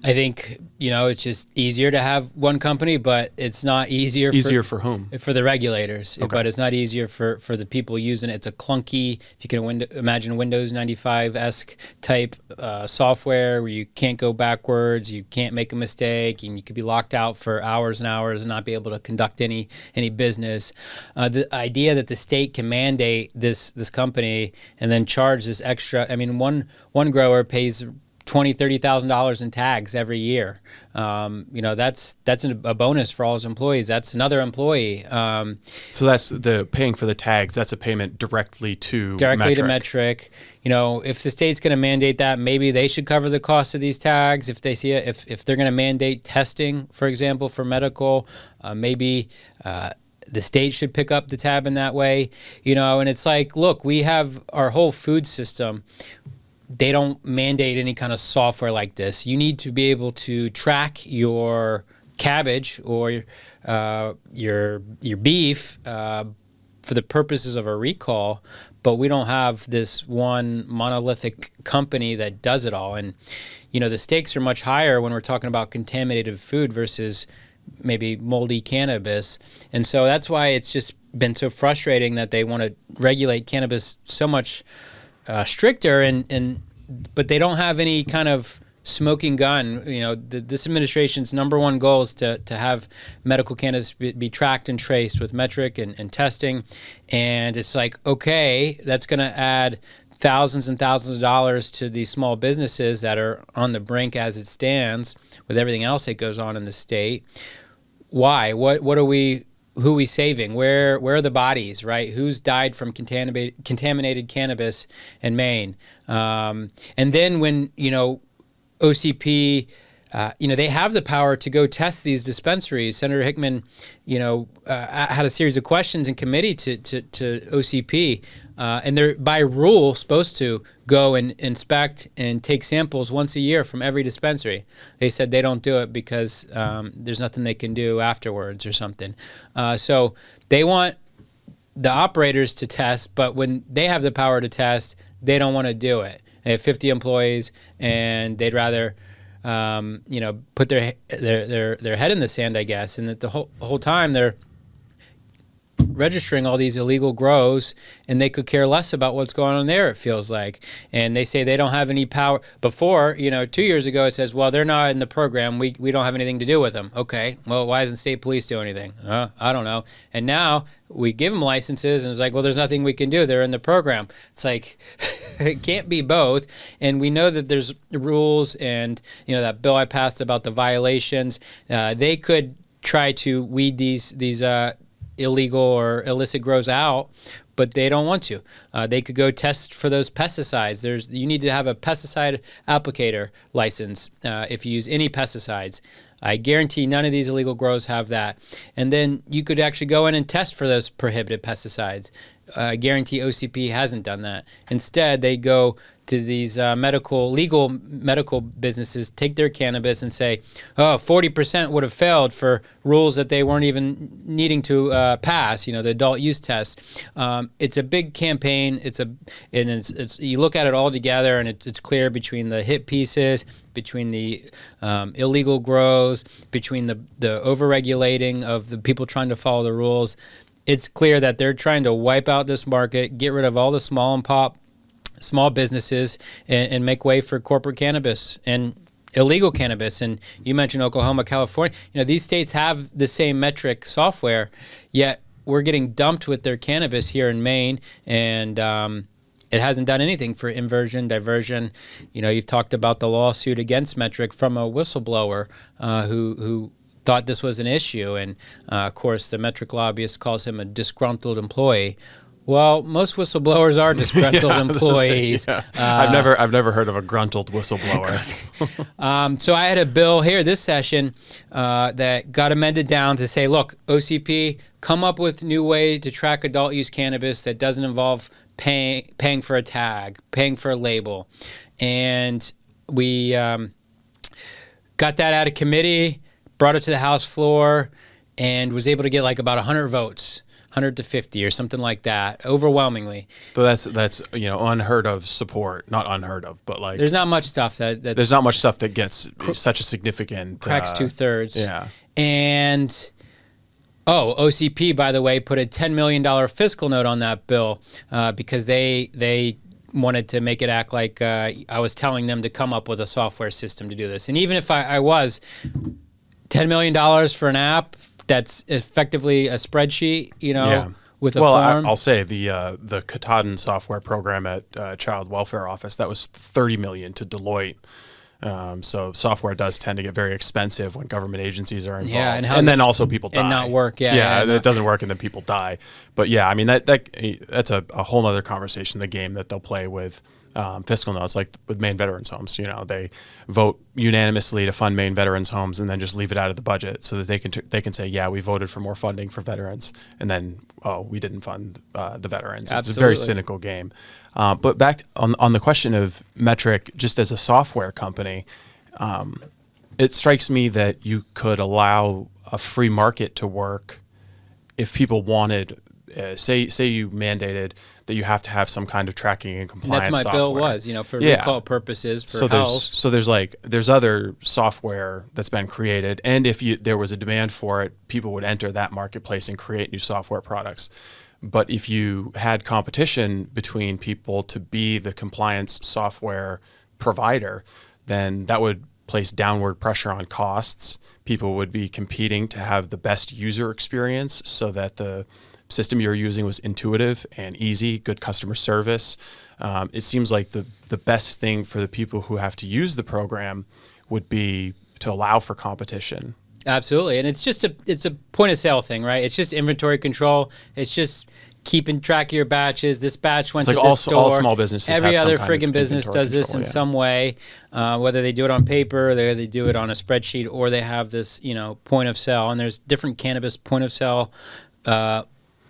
I think, it's just easier to have one company, but it's not easier. Easier for whom? For the regulators, Okay. but it's not easier for the people using it. It's a clunky, if you can imagine Windows 95-esque type software where you can't go backwards, you can't make a mistake, and you could be locked out for hours and hours and not be able to conduct any business. The idea that the state can mandate this company and then charge this extra, I mean, one grower pays $20,000-$30,000 in tags every year. That's a bonus for all his employees. That's another employee. So that's the paying for the tags. That's a payment directly to Metric. If the state's going to mandate that, maybe they should cover the cost of these tags. If they see it, if they're going to mandate testing, for example, for medical, maybe the state should pick up the tab in that way. And it's like, look, we have our whole food system. They don't mandate any kind of software like this. You need to be able to track your cabbage or your beef for the purposes of a recall, but we don't have this one monolithic company that does it all. And the stakes are much higher when we're talking about contaminated food versus maybe moldy cannabis. And so that's why it's just been so frustrating that they want to regulate cannabis so much stricter, but they don't have any kind of smoking gun. This administration's number one goal is to have medical cannabis be tracked and traced with metric and testing. And it's like, okay, that's going to add thousands and thousands of dollars to these small businesses that are on the brink as it stands with everything else that goes on in the state. Why? Who are we saving? Where are the bodies, right? Who's died from contaminated cannabis in Maine? And then when, OCP, they have the power to go test these dispensaries. Senator Hickman, had a series of questions in committee to OCP, and they're by rule supposed to go and inspect and take samples once a year from every dispensary. They said they don't do it because there's nothing they can do afterwards or something. So they want the operators to test, but when they have the power to test, they don't want to do it. They have 50 employees, and they'd rather put their head in the sand, I guess, and that the whole time they're registering all these illegal grows, and they could care less about what's going on there, it feels like. And they say they don't have any power. Before, 2 years ago, it says, well, they're not in the program. We don't have anything to do with them. Okay, well, why doesn't state police do anything? I don't know. And now we give them licenses, and it's like, well, there's nothing we can do. They're in the program. It's like, it can't be both. And we know that there's rules, and, that bill I passed about the violations, they could try to weed these illegal or illicit grows out, but they don't want to. They could go test for those pesticides. You need to have a pesticide applicator license if you use any pesticides. I guarantee none of these illegal grows have that. And then you could actually go in and test for those prohibited pesticides. I guarantee OCP hasn't done that. Instead, they go to these legal medical businesses, take their cannabis and say, 40% would have failed for rules that they weren't even needing to pass, the adult use test. It's a big campaign. It's you look at it all together, and it's clear between the hit pieces, between the illegal grows, between the overregulating of the people trying to follow the rules. It's clear that they're trying to wipe out this market, get rid of all the small businesses, and make way for corporate cannabis and illegal cannabis. And you mentioned Oklahoma, California. These states have the same metric software, yet we're getting dumped with their cannabis here in Maine, and it hasn't done anything for inversion, diversion. You've talked about the lawsuit against metric from a whistleblower who thought this was an issue, and of course the metric lobbyist calls him a disgruntled employee. Well, most whistleblowers are disgruntled employees. I've never heard of a gruntled whistleblower. So I had a bill here this session that got amended down to say, look, OCP, come up with new way to track adult use cannabis that doesn't involve paying for a tag, paying for a label. And we got that out of committee, brought it to the House floor, and was able to get like about 100 votes. 100 to 50 or something like that, overwhelmingly. But that's unheard of support, not unheard of, but like There's not much stuff that's there's not much stuff that gets such a significant cracks 2/3. Yeah. And OCP, by the way, put a $10 million fiscal note on that bill because they wanted to make it act like I was telling them to come up with a software system to do this. And even if I was, $10 million for an app that's effectively a spreadsheet, with a form. I'll say the Katahdin software program at Child Welfare Office, that was $30 million to Deloitte. So software does tend to get very expensive when government agencies are involved. Yeah, and then also people die. And not work, it doesn't work and then people die. But yeah, I mean, that's a whole other conversation, the game that they'll play with fiscal notes, like with Maine Veterans Homes. They vote unanimously to fund Maine Veterans Homes and then just leave it out of the budget so that they can say, yeah, we voted for more funding for veterans, and then, we didn't fund the veterans. Absolutely. It's a very cynical game. But back on the question of Metric, just as a software company, it strikes me that you could allow a free market to work if people wanted, say you mandated that you have to have some kind of tracking and compliance software. That's my bill was, for recall purposes, for health. So there's other software that's been created, and if there was a demand for it, people would enter that marketplace and create new software products. But if you had competition between people to be the compliance software provider, then that would place downward pressure on costs. People would be competing to have the best user experience so that the system you're using was intuitive and easy, good customer service. It seems like the best thing for the people who have to use the program would be to allow for competition. Absolutely. And it's a point of sale thing, right? It's just inventory control. It's just keeping track of your batches. This batch went to this store. All small businesses Every have other some kind friggin' of business inventory does this control, in some way, whether they do it on paper, or they do it on a spreadsheet, or they have this, point of sale. And there's different cannabis point of sale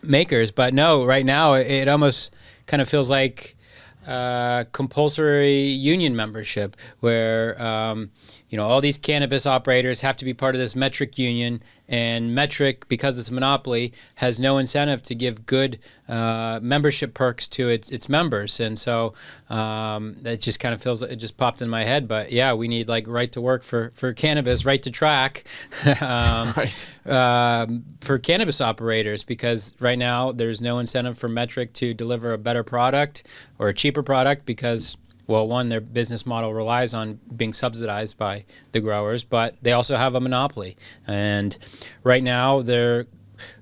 makers. But no, right now it almost kind of feels like compulsory union membership, where all these cannabis operators have to be part of this Metric union, and Metric, because it's a monopoly, has no incentive to give good membership perks to its members. And so that just kind of feels, it just popped in my head. But yeah, we need like right to work for cannabis, right to track Right. for cannabis operators, because right now there's no incentive for Metric to deliver a better product or a cheaper product because, well, one, their business model relies on being subsidized by the growers, but they also have a monopoly. And right now they're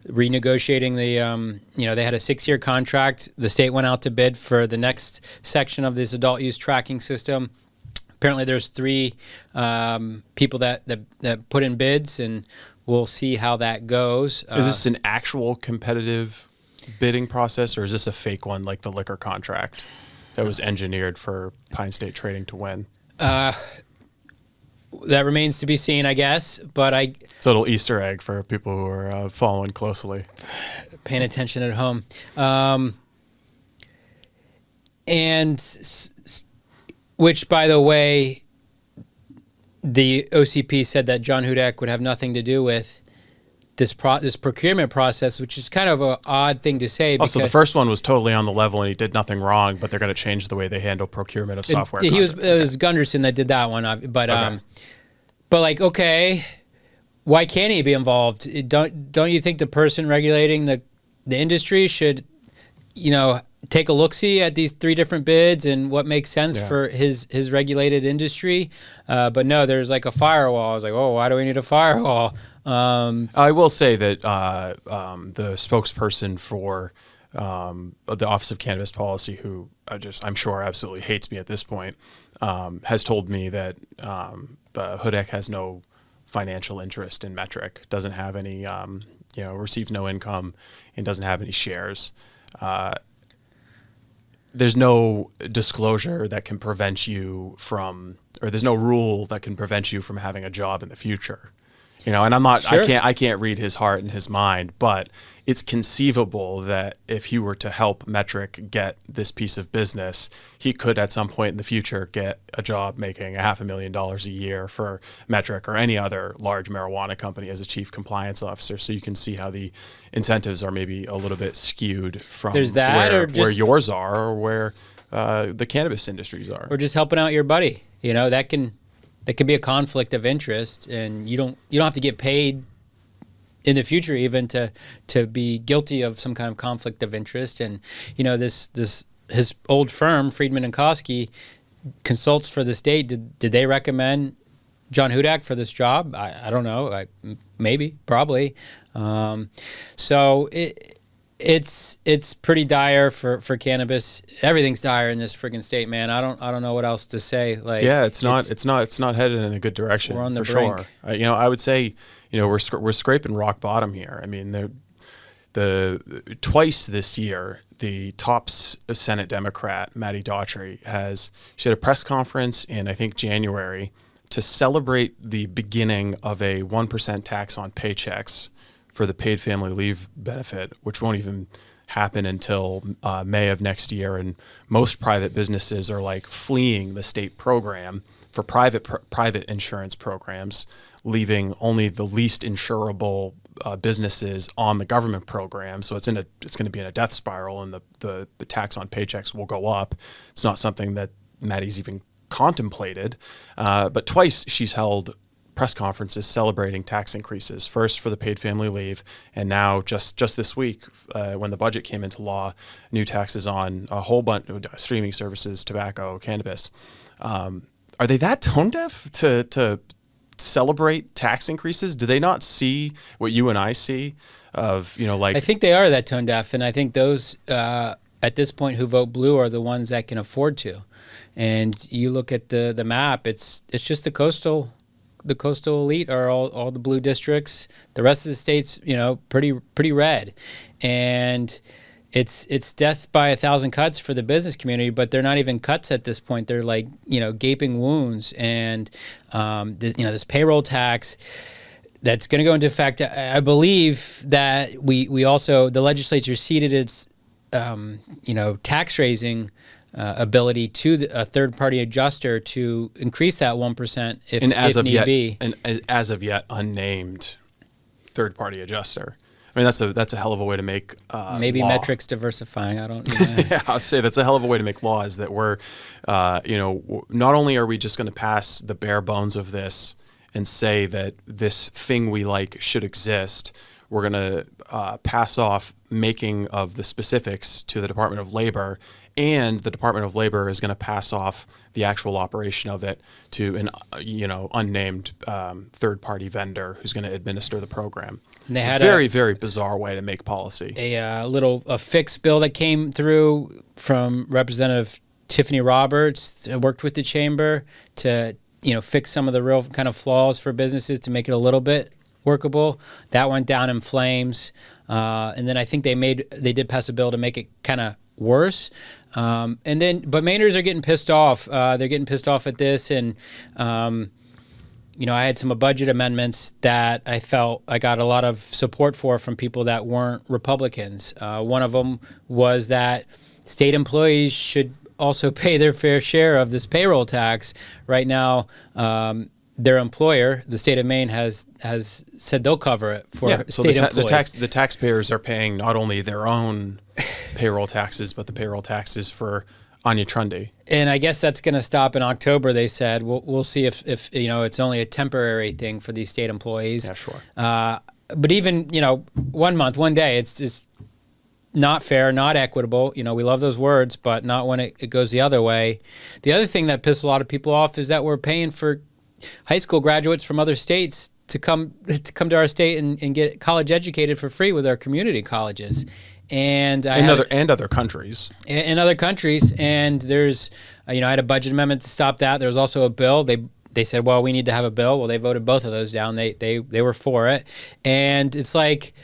renegotiating they had a 6-year contract. The state went out to bid for the next section of this adult use tracking system. Apparently there's 3 people that put in bids, and we'll see how that goes. Is this an actual competitive bidding process, or is this a fake one like the liquor contract that was engineered for Pine State Trading to win? That remains to be seen, I guess. But it's a little Easter egg for people who are following closely, paying attention at home. Which, by the way, the OCP said that John Hudak would have nothing to do with this procurement process, which is kind of an odd thing to say. So the first one was totally on the level and he did nothing wrong, but they're going to change the way they handle procurement of software. It was Gunderson that did that one, but okay. Okay, why can't he be involved? Don't you think the person regulating the industry should, take a look-see at these 3 different bids and what makes sense for his regulated industry? But no, there's like a firewall. I was like, oh, why do we need a firewall? I will say that the spokesperson for the Office of Cannabis Policy, who I'm sure absolutely hates me at this point, has told me that Hudak has no financial interest in Metric, doesn't have any, receives no income, and doesn't have any shares. There's no disclosure that can prevent you from, or there's no rule that can prevent you from having a job in the future. You know, and I'm not, Sure. I can't read his heart and his mind, but it's conceivable that if he were to help Metric get this piece of business, he could at some point in the future get a job making $500,000 a year for Metric or any other large marijuana company as a chief compliance officer. So you can see how the incentives are maybe a little bit skewed from There's that, where yours are or where the cannabis industries are. Or just helping out your buddy. You know, that can be a conflict of interest, and you don't have to get paid in the future even to be guilty of some kind of conflict of interest. And you know, this his old firm, Friedman and Koski, consults for the state. Did they recommend John Hudak for this job? I don't know. Maybe, probably. So it's pretty dire for cannabis. Everything's dire in this friggin' state, man. I don't know what else to say. Like, yeah, it's not headed in a good direction. We're on the for brink. Sure. You know, I would say, you know, we're scraping rock bottom here. I mean, the twice this year, the top Senate Democrat, Maddie Daughtry, she had a press conference in, I think, January to celebrate the beginning of a 1% tax on paychecks for the paid family leave benefit, which won't even happen until May of next year. And most private businesses are like fleeing the state program for private insurance programs, leaving only the least insurable businesses on the government program. So it's going to be in a death spiral, and the tax on paychecks will go up. It's not something that Maddie's even contemplated, but twice she's held press conferences celebrating tax increases, first for the paid family leave, and now just this week when the budget came into law, new taxes on a whole bunch of streaming services, tobacco, cannabis. Are they that tone deaf to celebrate tax increases? Do they not see what you and I see of, you know, like... I think they are that tone deaf, and I think those at this point who vote blue are the ones that can afford to. And you look at the map, it's just the coastal elite are all the blue districts. The rest of the state's, you know, pretty red, and it's death by 1,000 cuts for the business community. But they're not even cuts at this point. They're like, you know, gaping wounds. And this payroll tax that's going to go into effect. I believe that we also, the legislature ceded its tax raising ability to a third-party adjuster to increase that 1% if need be. And as of yet unnamed third-party adjuster. I mean, that's a hell of a way to make maybe law. Metric's diversifying. I don't know. Yeah, I'll say that's a hell of a way to make laws that we're, not only are we just going to pass the bare bones of this and say that this thing we like should exist, we're going to pass off making of the specifics to the Department of Labor, and the Department of Labor is going to pass off the actual operation of it to an unnamed third-party vendor who's going to administer the program. And they had very, very bizarre way to make policy. A fixed bill that came through from Representative Tiffany Roberts, worked with the chamber to fix some of the real kind of flaws for businesses to make it a little bit workable. That went down in flames, and then I think they did pass a bill to make it kind of worse. But Mainers are getting pissed off. They're getting pissed off at this, and I had some budget amendments that I felt I got a lot of support from people that weren't Republicans. One of them was that state employees should also pay their fair share of this payroll tax. Right now, their employer, the state of Maine, has said they'll cover it for state employees. The taxpayers are paying not only their own payroll taxes, but the payroll taxes for Anya Trundy. And I guess that's going to stop in October. They said we'll see if it's only a temporary thing for these state employees. Yeah, sure. But even 1 month, 1 day, it's just not fair, not equitable. We love those words, but not when it goes the other way. The other thing that pissed a lot of people off is that we're paying for high school graduates from other states to come to our state and get college educated for free with our community colleges. And other countries. In other countries. And there's, I had a budget amendment to stop that. There was also a bill. They said, well, we need to have a bill. Well, they voted both of those down. They were for it. And it's like,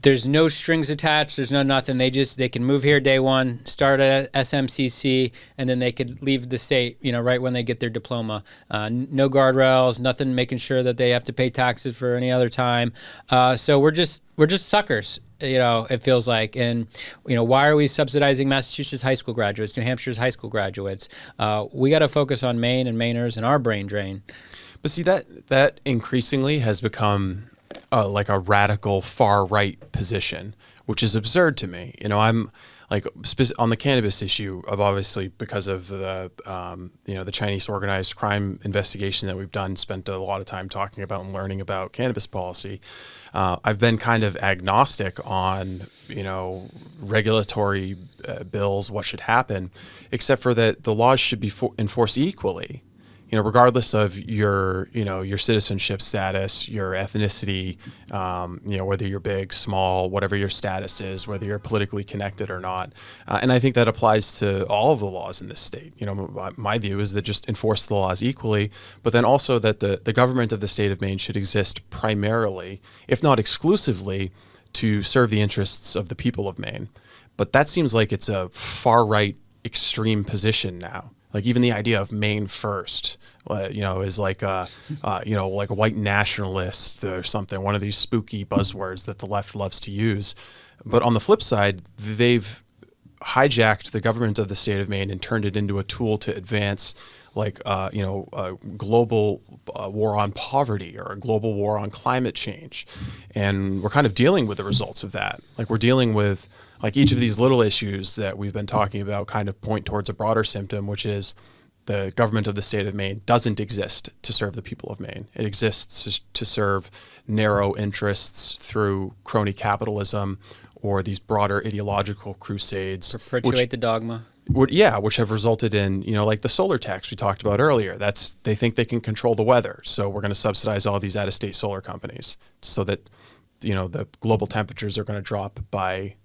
there's no strings attached. There's no nothing. They can move here day one, start at SMCC, and then they could leave the state, right when they get their diploma. No guardrails, nothing making sure that they have to pay taxes for any other time. So we're just suckers. It feels like. And, why are we subsidizing Massachusetts high school graduates, New Hampshire's high school graduates? We got to focus on Maine and Mainers and our brain drain. But see, that increasingly has become like a radical far right position, which is absurd to me. I'm like on the cannabis issue of obviously because of the the Chinese organized crime investigation that we've done, spent a lot of time talking about and learning about cannabis policy. I've been kind of agnostic on regulatory bills, what should happen, except for that the laws should be enforced equally. Regardless of your citizenship status, your ethnicity, whether you're big, small, whatever your status is, whether you're politically connected or not. And I think that applies to all of the laws in this state. My view is that just enforce the laws equally, but then also that the government of the state of Maine should exist primarily, if not exclusively, to serve the interests of the people of Maine. But that seems like it's a far right extreme position now. Like even the idea of Maine first, is like a white nationalist or something, one of these spooky buzzwords that the left loves to use. But on the flip side, they've hijacked the government of the state of Maine and turned it into a tool to advance a global war on poverty or a global war on climate change. And we're kind of dealing with the results of that. Like we're dealing with like each of these little issues that we've been talking about kind of point towards a broader symptom, which is the government of the state of Maine doesn't exist to serve the people of Maine. It exists to serve narrow interests through crony capitalism or these broader ideological crusades. Perpetuate the dogma. Which have resulted in, like the solar tax we talked about earlier. They think they can control the weather. So we're going to subsidize all these out-of-state solar companies so that, the global temperatures are going to drop by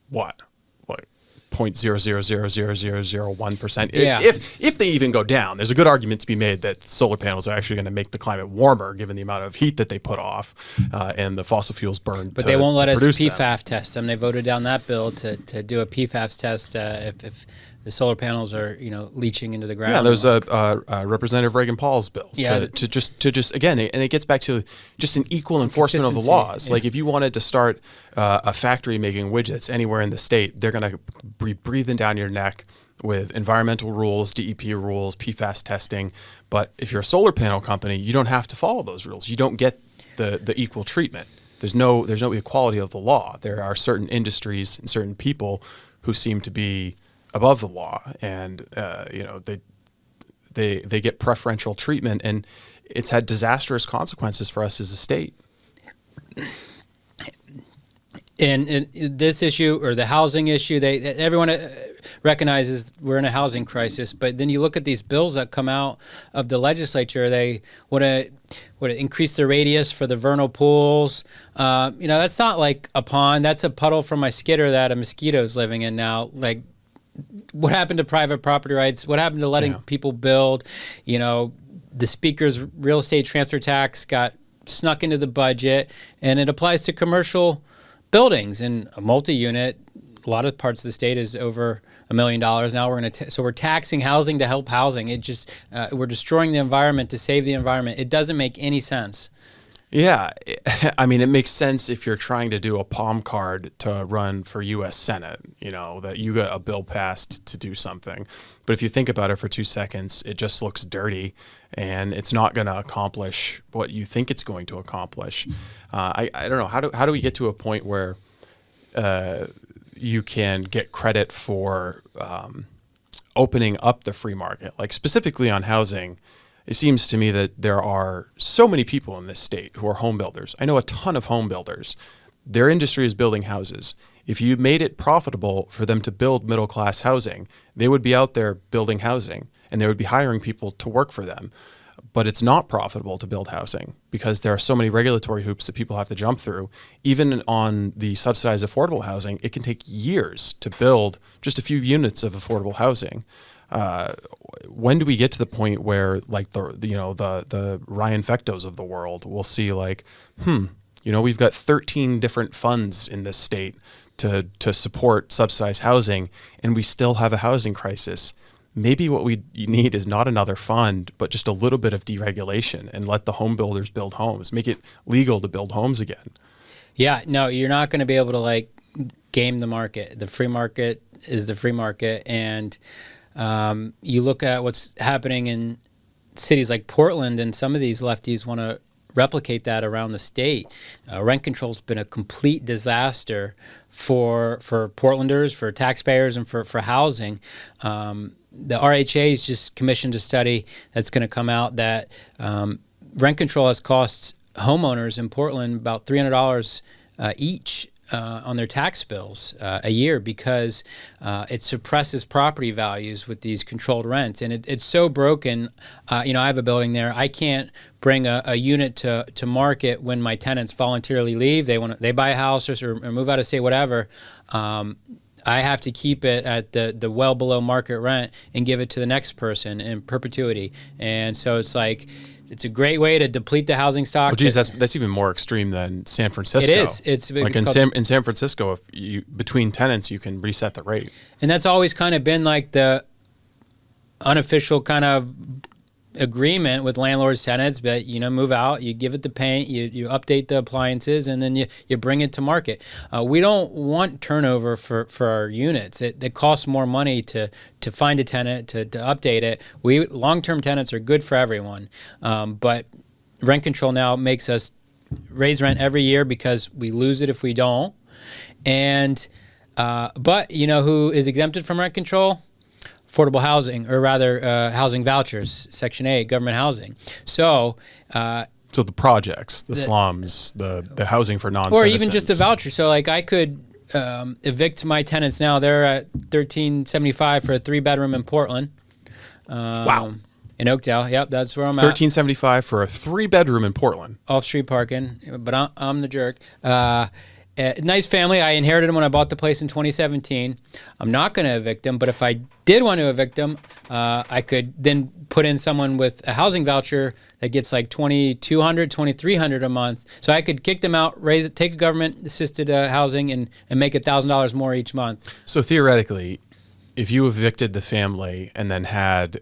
what? Like 0.0000001%. Yeah. If they even go down, there's a good argument to be made that solar panels are actually going to make the climate warmer given the amount of heat that they put off and the fossil fuels burned. But they won't let us PFAS them. test them. They voted down that bill to do a PFAS test if the solar panels are leaching into the ground. Yeah, there's a Representative Reagan Paul's bill to just again, and it gets back to just an equal enforcement of the laws. Yeah. Like if you wanted to start a factory making widgets anywhere in the state, they're going to be breathing down your neck with environmental rules, DEP rules, PFAS testing. But if you're a solar panel company, you don't have to follow those rules. You don't get the equal treatment. There's no equality of the law. There are certain industries and certain people who seem to be above the law, and they get preferential treatment, and it's had disastrous consequences for us as a state. And this issue or the housing issue, everyone recognizes we're in a housing crisis. But then you look at these bills that come out of the legislature. They want to increase the radius for the vernal pools. That's not like a pond. That's a puddle from my skidder that a mosquito's living in now. Like, what happened to private property rights? What happened to letting people build? The speaker's real estate transfer tax got snuck into the budget, and it applies to commercial buildings. And a multi-unit, a lot of parts of the state is over $1 million now. So we're taxing housing to help housing. It just we're destroying the environment to save the environment. It doesn't make any sense. Yeah, I mean, it makes sense if you're trying to do a palm card to run for U.S. Senate, that you got a bill passed to do something. But if you think about it for 2 seconds, it just looks dirty, and it's not going to accomplish what you think it's going to accomplish. I don't know. How do we get to a point where you can get credit for opening up the free market, like specifically on housing? It seems to me that there are so many people in this state who are home builders. I know a ton of home builders. Their industry is building houses. If you made it profitable for them to build middle-class housing, they would be out there building housing, and they would be hiring people to work for them. But it's not profitable to build housing because there are so many regulatory hoops that people have to jump through. Even on the subsidized affordable housing, it can take years to build just a few units of affordable housing. When do we get to the point where, like the Ryan Fectos of the world will see like, You know, we've got 13 different funds in this state to support subsidized housing, and we still have a housing crisis. Maybe what we need is not another fund, but just a little bit of deregulation and let the home builders build homes, make it legal to build homes again. Yeah, no, you're not going to be able to like game the market. The free market is the free market. And you look at what's happening in cities like Portland, and some of these lefties want to replicate that around the state. Rent control's been a complete disaster for Portlanders, for taxpayers, and for housing. The RHA has just commissioned a study that's going to come out that rent control has cost homeowners in Portland about $300 each on their tax bills a year, because it suppresses property values with these controlled rents. And it's so broken. I have a building there. I can't bring a unit to market when my tenants voluntarily leave. They buy a house or move out of state, whatever. I have to keep it at the well below market rent and give it to the next person in perpetuity. And so it's like, it's a great way to deplete the housing stock. Well, geez, that's even more extreme than San Francisco. It is. It's like in San Francisco, if you between tenants, you can reset the rate. And that's always kind of been like the unofficial kind of agreement with landlords, tenants, but move out, you give it the paint, you update the appliances, and then you bring it to market. We don't want turnover for our units. It costs more money to find a tenant, to update it. Long-term tenants are good for everyone, but rent control now makes us raise rent every year because we lose it if we don't. And but who is exempted from rent control? Affordable housing, or rather housing vouchers, Section 8, government housing. So so the projects, the slums, the housing for non-citizens. Or even just a voucher. So like I could evict my tenants now. They're at $13.75 for a 3-bedroom in Portland. Wow. In Oakdale. Yep, that's where I'm at. $13.75 for a 3-bedroom in Portland. Off-street parking, but I'm the jerk. Nice family. I inherited them when I bought the place in 2017. I'm not going to evict them, but if I did want to evict them, I could then put in someone with a housing voucher that gets like $2,200, $2,300 a month. So I could kick them out, raise it, take a government-assisted housing, and make $1,000 more each month. So theoretically, if you evicted the family and then had,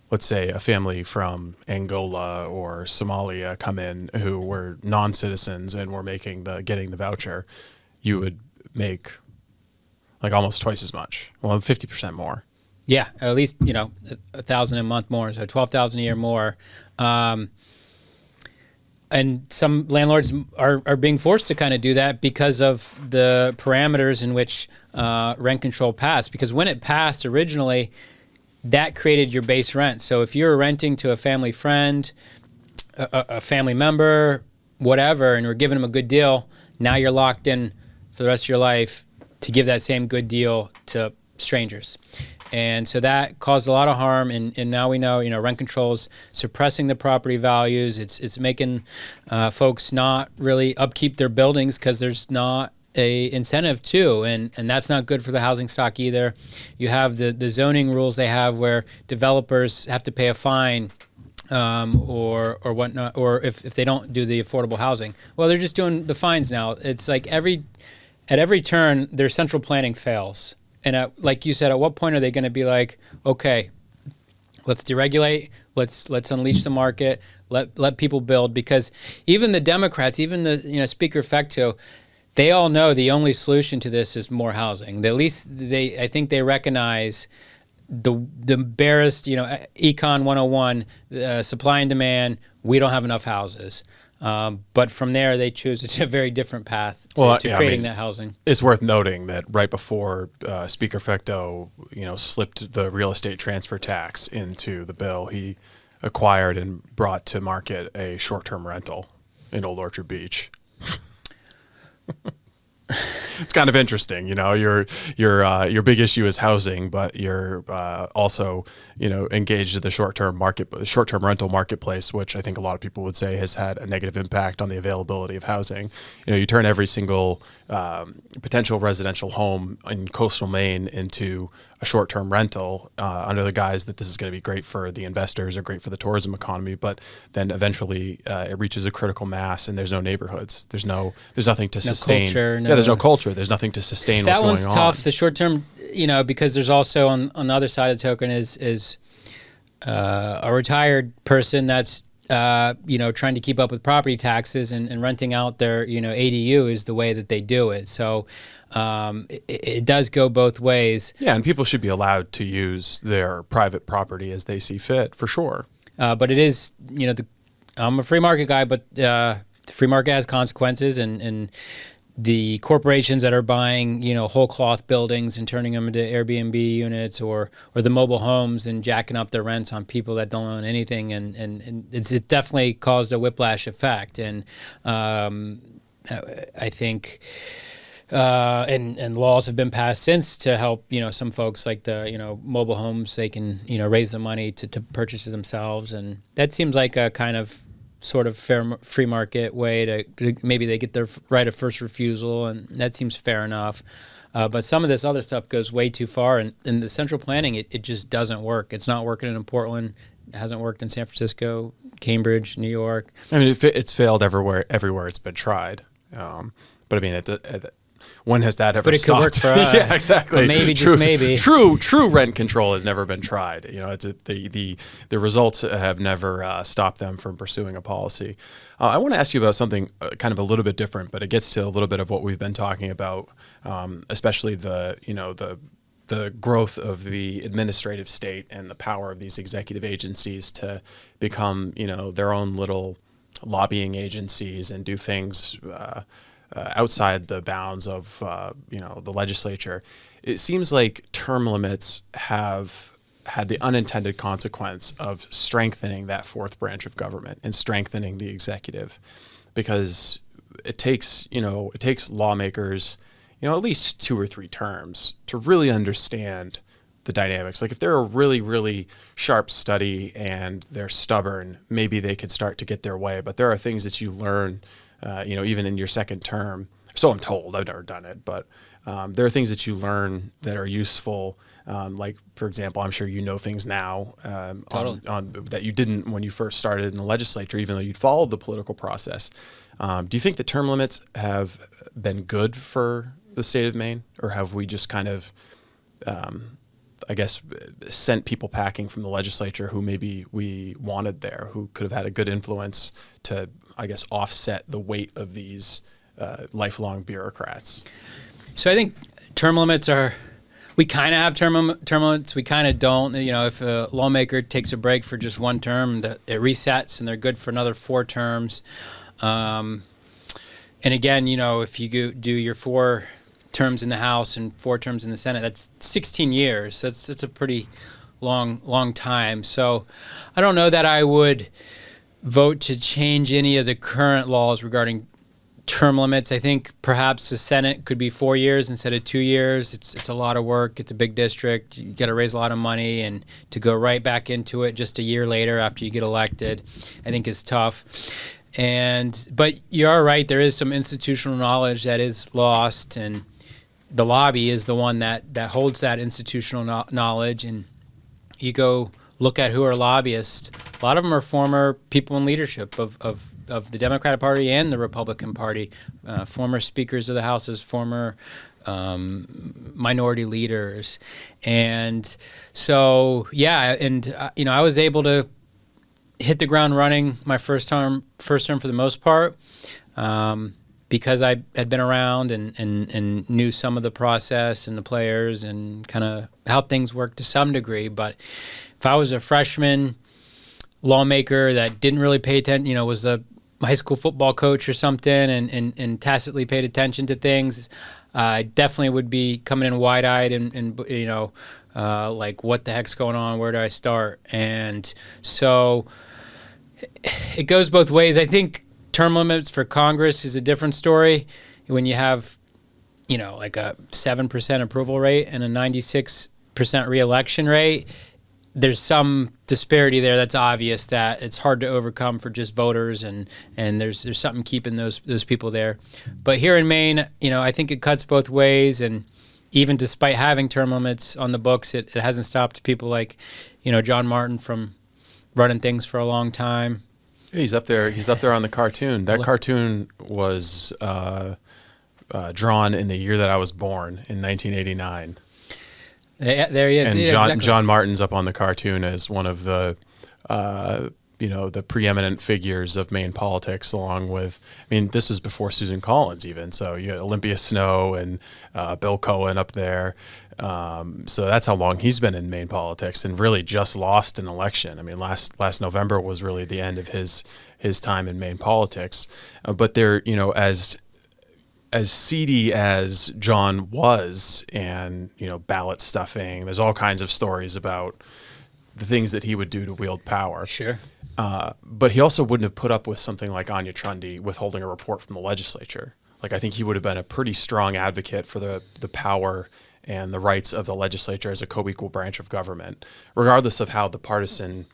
let's say a family from Angola or Somalia come in who were non-citizens and were getting the voucher, you would make like almost twice as much. Well, 50% more. Yeah, at least $1,000 a month more, so $12,000 a year more. And some landlords are being forced to kind of do that because of the parameters in which rent control passed. Because when it passed originally, that created your base rent. So if you're renting to a family friend, a family member, whatever, and you're giving them a good deal, now you're locked in for the rest of your life to give that same good deal to strangers. And so that caused a lot of harm, and now we know, rent control's suppressing the property values. It's making folks not really upkeep their buildings because there's not a incentive too, and that's not good for the housing stock either. You have the zoning rules they have where developers have to pay a fine or whatnot, or if they don't do the affordable housing. Well, they're just doing the fines now. It's like at every turn, their central planning fails. And like you said, at what point are they going to be like, okay, let's deregulate, let's unleash the market, let people build? Because even the Democrats, even the Speaker Fecto, they all know the only solution to this is more housing. At least I think they recognize the barest, Econ 101, supply and demand. We don't have enough houses. But from there, they choose a very different path to creating that housing. It's worth noting that right before Speaker Fecto, slipped the real estate transfer tax into the bill, he acquired and brought to market a short-term rental in Old Orchard Beach. It's kind of interesting, your big issue is housing, but you're also, engaged in the short-term rental marketplace, which I think a lot of people would say has had a negative impact on the availability of housing. You turn every single potential residential home in coastal Maine into a short-term rental under the guise that this is going to be great for the investors or great for the tourism economy, but then eventually it reaches a critical mass and there's no neighborhoods. There's nothing to sustain. Culture, there's no culture. There's nothing to sustain what's going on. That one's tough. The short-term, because there's also on the other side of the token is a retired person that's trying to keep up with property taxes and renting out their, ADU is the way that they do it. So it does go both ways. Yeah, and people should be allowed to use their private property as they see fit, for sure. But it is, I'm a free market guy, but the free market has consequences, and the corporations that are buying, whole cloth buildings and turning them into Airbnb units or the mobile homes and jacking up their rents on people that don't own anything. And it's definitely caused a whiplash effect. And I think, and laws have been passed since to help, some folks like the, mobile homes, they can, raise the money to purchase it themselves. And that seems like a kind of sort of fair free market way to maybe they get their right of first refusal, and that seems fair enough. But some of this other stuff goes way too far, and in the central planning, it just doesn't work. It's not working in Portland. It hasn't worked in San Francisco, Cambridge, New York. I mean, it's failed everywhere it's been tried. But I mean, when has that ever But it stopped? could work for us. Yeah, exactly. But maybe, just maybe. True rent control has never been tried. The results have never stopped them from pursuing a policy. I want to ask you about something kind of a little bit different, but it gets to a little bit of what we've been talking about, especially the growth of the administrative state and the power of these executive agencies to become, their own little lobbying agencies and do things outside the bounds of the legislature. It seems like term limits have had the unintended consequence of strengthening that fourth branch of government and strengthening the executive, because it takes lawmakers at least 2 or 3 terms to really understand the dynamics. Like if they're a really, really sharp study and they're stubborn, maybe they could start to get their way. But there are things that you learn even in your second term. So I'm told, I've never done it, but there are things that you learn that are useful. Like, for example, I'm sure things now Totally. on that you didn't when you first started in the legislature, even though you'd followed the political process. Do you think the term limits have been good for the state of Maine, or have we just kind of, sent people packing from the legislature who maybe we wanted there, who could have had a good influence to, offset the weight of these lifelong bureaucrats? So I think term limits we kind of have term limits. We kind of don't. If a lawmaker takes a break for just one term, it resets and they're good for another 4 terms. And again, if you do your 4 terms in the House and 4 terms in the Senate, that's 16 years. That's a pretty long time. So I don't know that I would vote to change any of the current laws regarding term limits. I think perhaps the Senate could be 4 years instead of 2 years. It's a lot of work. It's a big district. You got to raise a lot of money, and to go right back into it just a year later after you get elected, I think is tough. But you are right. There is some institutional knowledge that is lost, and the lobby is the one that holds that institutional knowledge. And you go look at who are lobbyists. A lot of them are former people in leadership of the Democratic Party and the Republican Party, former speakers of the houses, former minority leaders. And so, I was able to hit the ground running my first term for the most part, because I had been around and knew some of the process and the players and kind of how things work to some degree. But if I was a freshman lawmaker that didn't really pay attention, was a high school football coach or something and tacitly paid attention to things, I definitely would be coming in wide-eyed and like, what the heck's going on? Where do I start? And so it goes both ways. I think term limits for Congress is a different story. When you have, like a 7% approval rate and a 96% reelection rate, there's some disparity there that's obvious that it's hard to overcome for just voters, and there's something keeping those people there. But here in Maine, I think it cuts both ways, and even despite having term limits on the books, it hasn't stopped people like, John Martin from running things for a long time. He's up there. He's up there on the cartoon. That cartoon was drawn in the year that I was born, in 1989. Yeah, there he is. And yeah, exactly. John Martin's up on the cartoon as one of the, the preeminent figures of Maine politics, along with, this is before Susan Collins even. So you had Olympia Snow and Bill Cohen up there. So that's how long he's been in Maine politics, and really just lost an election. Last November was really the end of his time in Maine politics. But there, as seedy as John was, and ballot stuffing, there's all kinds of stories about the things that he would do to wield power. Sure. But he also wouldn't have put up with something like Anya Trundy withholding a report from the legislature. I think he would have been a pretty strong advocate for the power and the rights of the legislature as a co-equal branch of government, regardless of how the partisan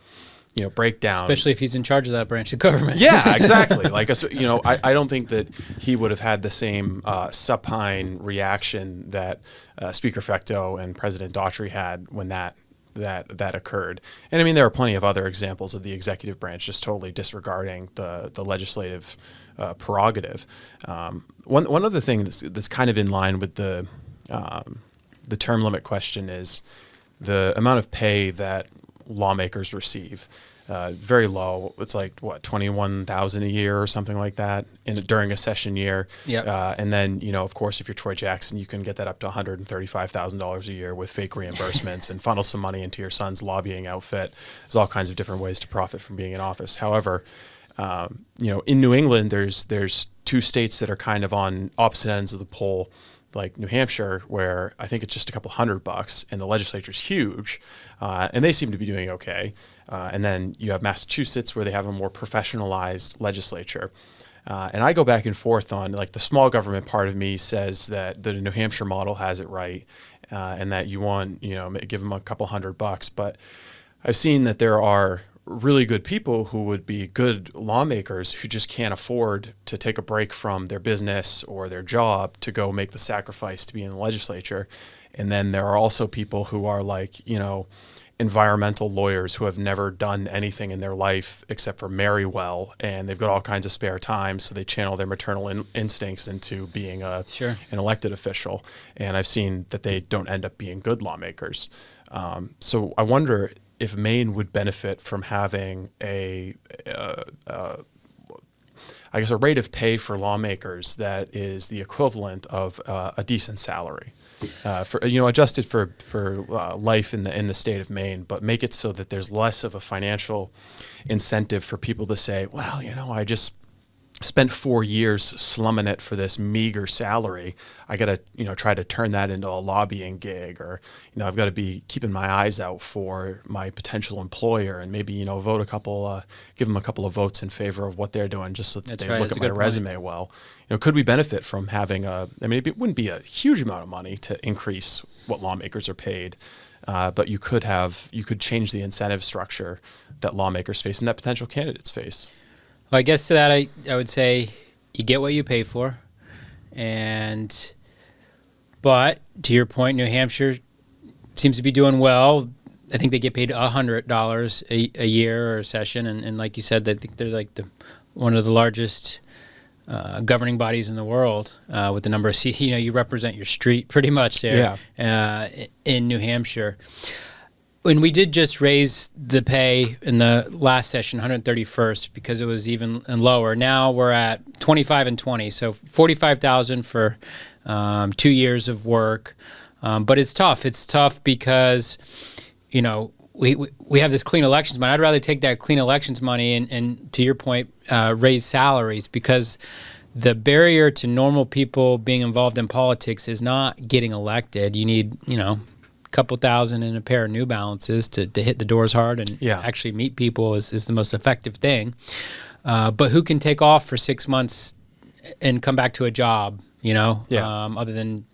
breakdown. Especially if he's in charge of that branch of government. Yeah, exactly. I don't think that he would have had the same supine reaction that Speaker Fecteau and President Daughtry had when that occurred. And there are plenty of other examples of the executive branch just totally disregarding the legislative prerogative. One other thing that's kind of in line with the term limit question is the amount of pay that lawmakers receive. Very low. It's like $21,000 a year or something like that during a session year. Yeah. And then of course, if you're Troy Jackson, you can get that up to $135,000 a year with fake reimbursements and funnel some money into your son's lobbying outfit. There's all kinds of different ways to profit from being in office. However, in New England, there's two states that are kind of on opposite ends of the pole, like New Hampshire, where I think it's just a couple $100 and the legislature's huge, and they seem to be doing okay. And then you have Massachusetts, where they have a more professionalized legislature. And I go back and forth on, the small government part of me says that the New Hampshire model has it right, and that you want, give them a couple $100. But I've seen that there are really good people who would be good lawmakers who just can't afford to take a break from their business or their job to go make the sacrifice to be in the legislature. And then there are also people who are environmental lawyers who have never done anything in their life except for marry well, and they've got all kinds of spare time, so they channel their maternal instincts into being an elected official. And I've seen that they don't end up being good lawmakers. So I wonder if Maine would benefit from having a rate of pay for lawmakers that is the equivalent of a decent salary, adjusted for life in the state of Maine, but make it so that there's less of a financial incentive for people to say, well, I just spent 4 years slumming it for this meager salary. I got to, try to turn that into a lobbying gig, or, I've got to be keeping my eyes out for my potential employer, and maybe, give them a couple of votes in favor of what they're doing, just so that they look at my resume well. Could we benefit from having it wouldn't be a huge amount of money to increase what lawmakers are paid, but you could change the incentive structure that lawmakers face and that potential candidates face. Well, I guess to that, I would say you get what you pay for. But to your point, New Hampshire seems to be doing well. I think they get paid $100 a year or a session. And like you said, I think they're one of the largest governing bodies in the world with the number of seats. You represent your street pretty much there in New Hampshire. When we did just raise the pay in the last session, 131st, because it was even lower. Now we're at 25 and 20, so $45,000 for 2 years of work. But it's tough. It's tough because, we have this clean elections money. I'd rather take that clean elections money and to your point, raise salaries, because the barrier to normal people being involved in politics is not getting elected. You need, couple thousand in a pair of New Balances to hit the doors hard and actually meet people is the most effective thing. But who can take off for 6 months and come back to a job, other than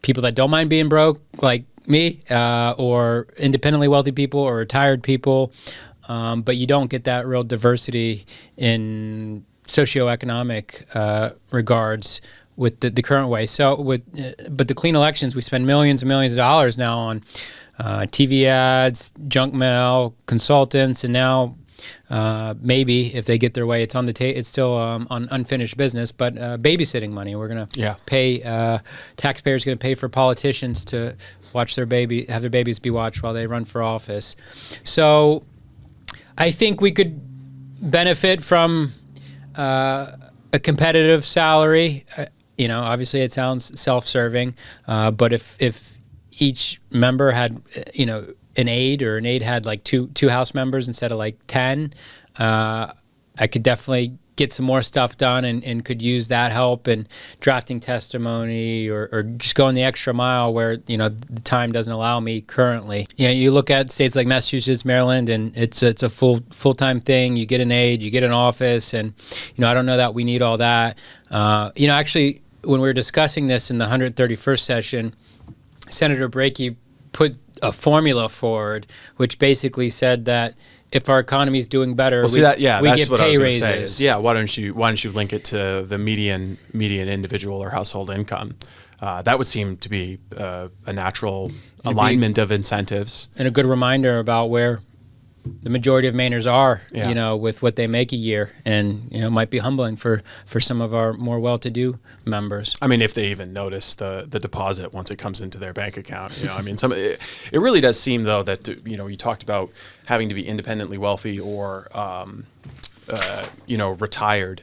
people that don't mind being broke, like me or independently wealthy people or retired people, but you don't get that real diversity in socioeconomic regards with the current way. So but the clean elections, we spend millions and millions of dollars now on TV ads, junk mail, consultants, and now maybe if they get their way, it's on the it's still on unfinished business, but babysitting money. We're going to pay, taxpayers going to pay for politicians to watch have their babies be watched while they run for office. So I think we could benefit from a competitive salary. Obviously it sounds self-serving, but if each member had, an aide, or an aide had like two House members instead of like 10, I could definitely get some more stuff done and could use that help in drafting testimony or just going the extra mile where, the time doesn't allow me currently. You look at states like Massachusetts, Maryland, and it's a full-time thing. You get an aide, you get an office, and, I don't know that we need all that. Actually, when we were discussing this in the 131st session, Senator Brakey put a formula forward, which basically said that if our economy is doing better, we get pay raises. Why don't you link it to the median individual or household income? That would seem to be a natural alignment of incentives and a good reminder about where the majority of Mainers are, with what they make a year, and might be humbling for some of our more well-to-do members. I mean, if they even notice the deposit once it comes into their bank account, it really does seem though that you talked about having to be independently wealthy or retired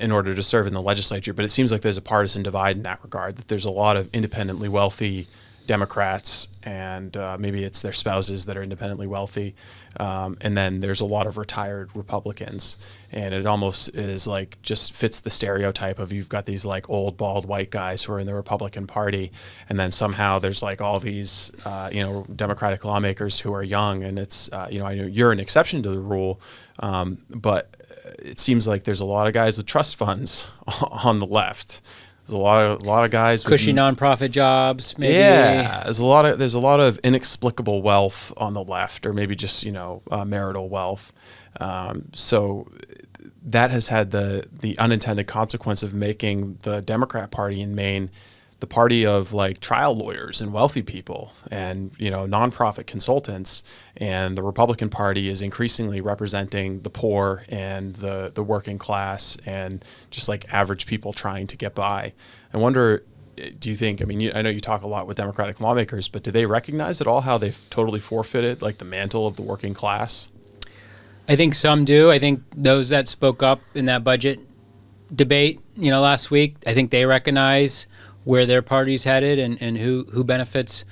in order to serve in the legislature, but it seems like there's a partisan divide in that regard. That there's a lot of independently wealthy Democrats, and maybe it's their spouses that are independently wealthy, and then there's a lot of retired Republicans, and it almost is like just fits the stereotype of you've got these like old bald white guys who are in the Republican Party, and then somehow there's like all these Democratic lawmakers who are young, and it's I know you're an exception to the rule, but it seems like there's a lot of guys with trust funds on the left. There's a lot of guys cushy nonprofit jobs. Maybe. Yeah, there's a lot of inexplicable wealth on the left, or maybe just marital wealth. So that has had the unintended consequence of making the Democrat Party in Maine the party of like trial lawyers and wealthy people and nonprofit consultants, and the Republican Party is increasingly representing the poor and the working class and just like average people trying to get by. I wonder, do you think, I know you talk a lot with Democratic lawmakers, but do they recognize at all how they've totally forfeited like the mantle of the working class? I think some do. I think those that spoke up in that budget debate, last week, I think they recognize where their party's headed and who benefits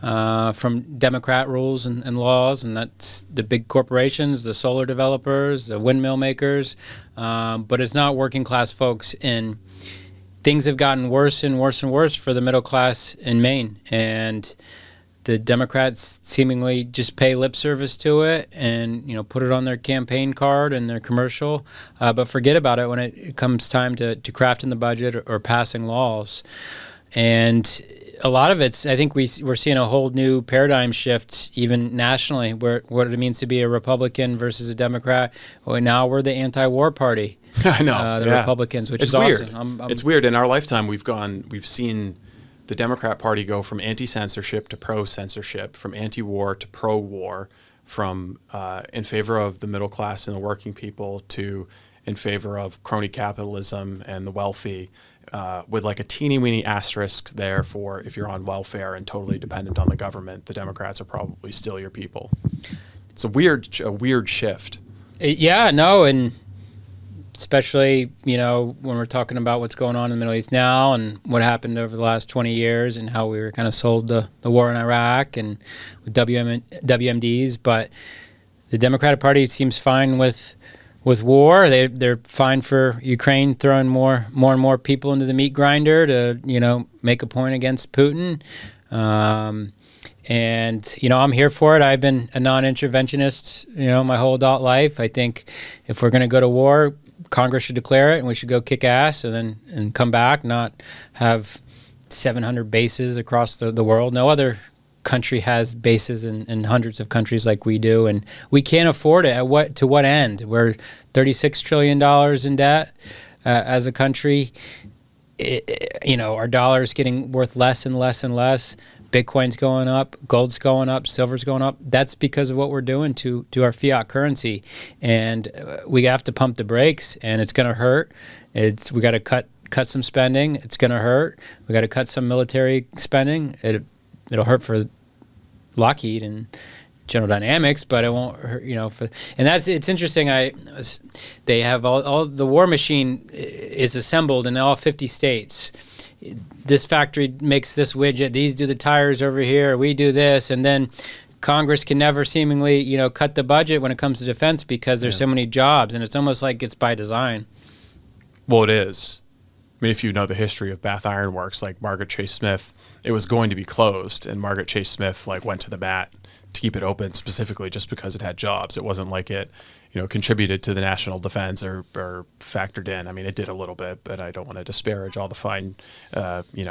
from Democrat rules and laws, and that's the big corporations, the solar developers, the windmill makers, but it's not working class folks. And things have gotten worse and worse and worse for the middle class in Maine, and the Democrats seemingly just pay lip service to it and put it on their campaign card and their commercial, but forget about it when it comes time to crafting the budget or passing laws. And a lot of it's, I think we're seeing a whole new paradigm shift even nationally, where what it means to be a Republican versus a Democrat. Well, now we're the anti-war party. I know the Republicans, which is weird. Awesome. It's weird. In our lifetime, we've seen the Democrat Party go from anti-censorship to pro-censorship, from anti-war to pro-war, from in favor of the middle class and the working people to in favor of crony capitalism and the wealthy, with like a teeny weeny asterisk there for if you're on welfare and totally dependent on the government, the Democrats are probably still your people. It's a weird shift. And especially, when we're talking about what's going on in the Middle East now and what happened over the last 20 years and how we were kind of sold the war in Iraq and with WMDs. But the Democratic Party seems fine with war. They're fine for Ukraine throwing more and more people into the meat grinder to, make a point against Putin. And, I'm here for it. I've been a non-interventionist, my whole adult life. I think if we're going to go to war, Congress should declare it, and we should go kick ass and come back, not have 700 bases across the world. No other country has bases in hundreds of countries like we do, and we can't afford it. To what end? We're $36 trillion in debt as a country. Our dollar is getting worth less and less and less. Bitcoin's going up, gold's going up, silver's going up. That's because of what we're doing to our fiat currency, and we have to pump the brakes, and it's going to hurt. We got to cut some spending. It's going to hurt. We got to cut some military spending. It'll hurt for Lockheed and General Dynamics, but it won't hurt, and it's interesting. They have all the war machine is assembled in all 50 states. This factory makes this widget. These do the tires over here. We do this, and then Congress can never seemingly, cut the budget when it comes to defense because there's so many jobs, and it's almost like it's by design. Well, it is. I mean, if you know the history of Bath Iron Works, like Margaret Chase Smith, it was going to be closed, and Margaret Chase Smith went to the mat to keep it open specifically just because it had jobs. It wasn't like it, contributed to the national defense or factored in. I mean, it did a little bit, but I don't want to disparage all the fine,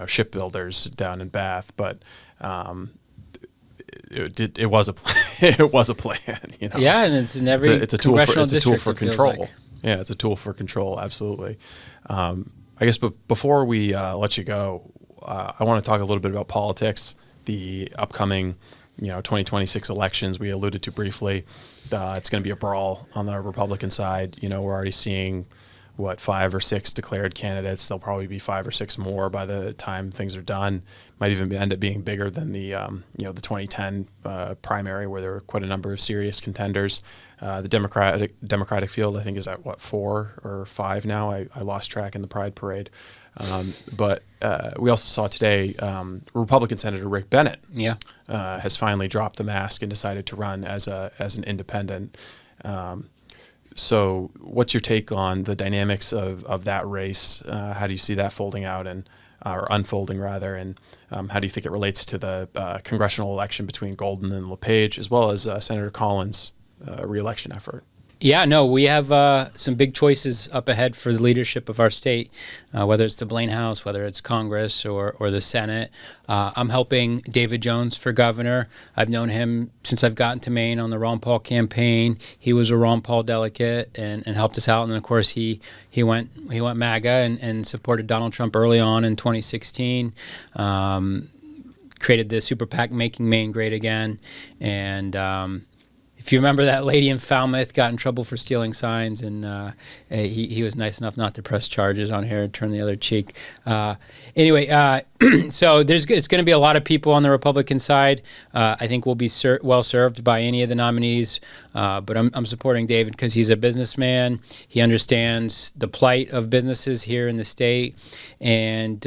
shipbuilders down in Bath. But it was a plan. It was a plan. Yeah, and it's in every congressional district. It's a tool for control. Like. Yeah, it's a tool for control. Absolutely. I guess, but before we let you go, I want to talk a little bit about politics, the upcoming 2026 elections. We alluded to briefly. It's going to be a brawl on the Republican side. We're already seeing 5 or 6 declared candidates. There'll probably be 5 or 6 more by the time things are done. Might even end up being bigger than the the 2010 primary, where there were quite a number of serious contenders. The Democratic field, I think, is at 4 or 5 now. I lost track in the Pride Parade. But we also saw today Republican Senator Rick Bennett has finally dropped the mask and decided to run as an independent. So what's your take on the dynamics of that race? How do you see that folding out or unfolding rather? And how do you think it relates to the congressional election between Golden and LePage, as well as Senator Collins' re-election effort? Yeah, no, we have some big choices up ahead for the leadership of our state, whether it's the Blaine House, whether it's Congress or the Senate. I'm helping David Jones for governor. I've known him since I've gotten to Maine on the Ron Paul campaign. He was a Ron Paul delegate and helped us out. And of course, he went MAGA and supported Donald Trump early on in 2016. Created the super PAC Making Maine Great Again. And if you remember, that lady in Falmouth got in trouble for stealing signs, and he was nice enough not to press charges on her and turn the other cheek. Anyway, so it's going to be a lot of people on the Republican side. I think we'll be well served by any of the nominees, but I'm supporting David because he's a businessman. He understands the plight of businesses here in the state, and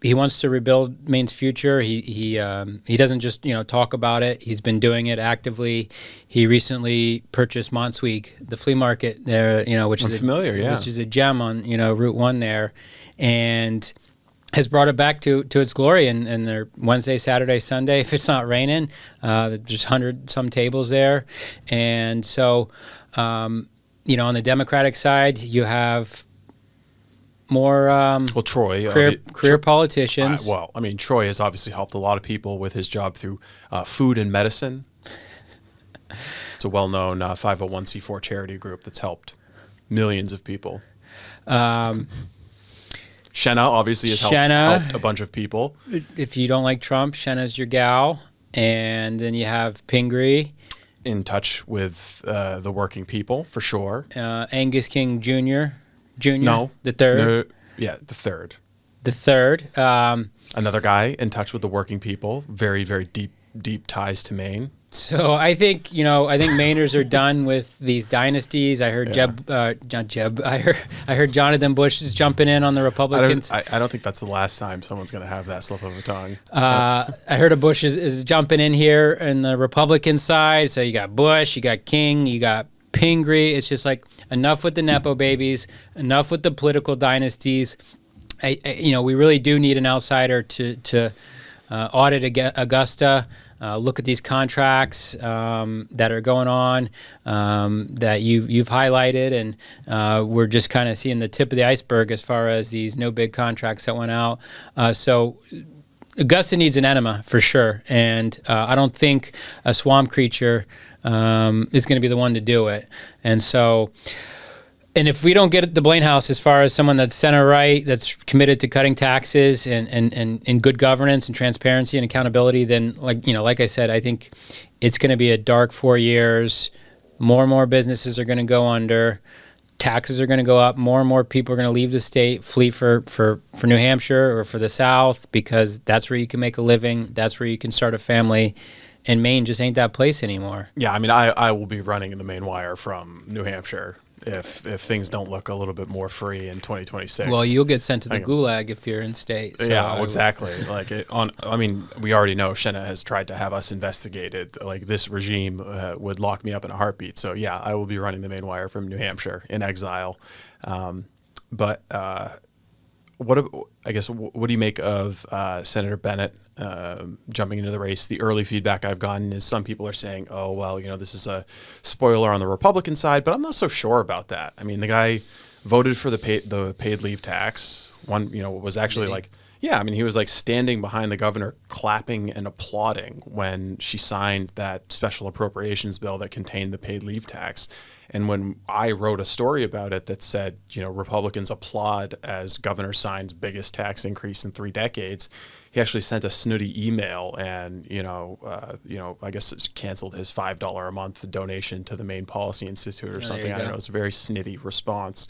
he wants to rebuild Maine's future. He doesn't just talk about it. He's been doing it actively. He recently purchased Montsweek, the flea market there, which is a gem on Route 1 there, and has brought it back to its glory. And they're Wednesday, Saturday, Sunday. If it's not raining, there's 100 some tables there, and so on the Democratic side, you have more Troy, career politicians. Troy has obviously helped a lot of people with his job through food and medicine. It's a well-known 501c4 charity group that's helped millions of people. Shenna obviously has helped a bunch of people. If you don't like Trump, Shenna's your gal. And then you have Pingree. In touch with the working people, for sure. Angus King Jr. No. The third? No, yeah, the third. The third. Another guy in touch with the working people. Very, very deep ties to Maine. So I think Mainers are done with these dynasties. I heard I heard Jonathan Bush is jumping in on the Republicans. I don't think that's the last time someone's going to have that slip of a tongue. I heard a Bush is jumping in here in the Republican side. So you got Bush, you got King, you got Pingree. It's just like enough with the Nepo babies, enough with the political dynasties. We really do need an outsider to audit Augusta, look at these contracts that are going on that you've highlighted, and we're just kind of seeing the tip of the iceberg as far as these no bid contracts that went out. So Augusta needs an enema for sure, and I don't think a swamp creature is going to be the one to do it. And so, and if we don't get the Blaine House as far as someone that's center right, that's committed to cutting taxes and good governance and transparency and accountability, then like I said, I think it's going to be a dark 4 years. More and more businesses are going to go under. Taxes are going to go up. More and more people are going to leave the state, flee for New Hampshire or for the South, because that's where you can make a living. That's where you can start a family. And Maine just ain't that place anymore. Yeah, I mean, I will be running in the Maine wire from New Hampshire if things don't look a little bit more free in 2026. Well, you'll get sent to the gulag if you're in state. So yeah, exactly. I mean, we already know Shenna has tried to have us investigated. Like, this regime would lock me up in a heartbeat. So yeah, I will be running the Maine wire from New Hampshire in exile. What do you make of Senator Bennett jumping into the race? The early feedback I've gotten is some people are saying, oh, well, this is a spoiler on the Republican side, but I'm not so sure about that. I mean, the guy voted for the paid leave tax. Was actually he was like standing behind the governor, clapping and applauding when she signed that special appropriations bill that contained the paid leave tax. And when I wrote a story about it that said, Republicans applaud as governor signs biggest tax increase in 3 decades, he actually sent a snooty email and, I guess it's canceled his $5 a month donation to the Maine Policy Institute or something. I don't know. It was a very snitty response.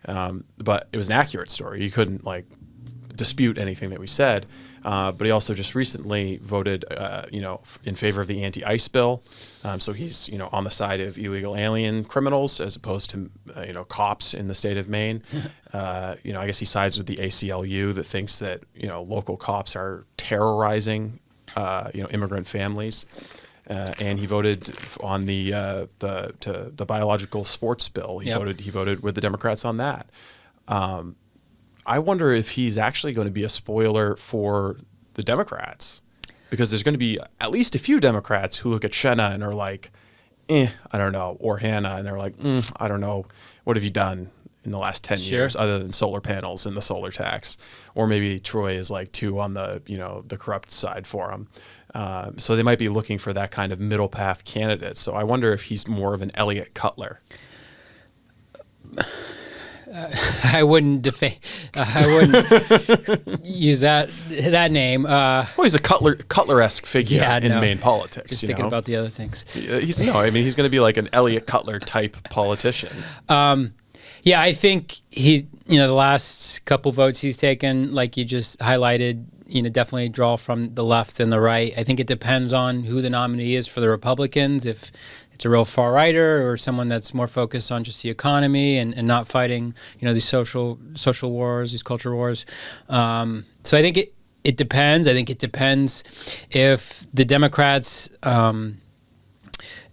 But it was an accurate story. You couldn't dispute anything that we said. But he also just recently voted, in favor of the anti-ICE bill. So he's, on the side of illegal alien criminals as opposed to, cops in the state of Maine. I guess he sides with the ACLU that thinks that, local cops are terrorizing, immigrant families. And he voted on the biological sports bill. He voted with the Democrats on that. I wonder if he's actually going to be a spoiler for the Democrats, because there's going to be at least a few Democrats who look at Shenna and are like, I don't know, or Hannah, and they're like, I don't know, what have you done in the last 10 years other than solar panels and the solar tax? Or maybe Troy is like too on the, the corrupt side for him. So they might be looking for that kind of middle path candidate. So I wonder if he's more of an Elliot Cutler. I wouldn't use that name. Well, he's a Cutler-esque figure in Maine politics. Just thinking about the other things. He's going to be like an Elliot Cutler type politician. I think he, the last couple votes he's taken, like you just highlighted, definitely draw from the left and the right. I think it depends on who the nominee is for the Republicans. If it's a real far righter or someone that's more focused on just the economy and not fighting, these social wars, these culture wars. So I think it depends. I think it depends if the Democrats, LD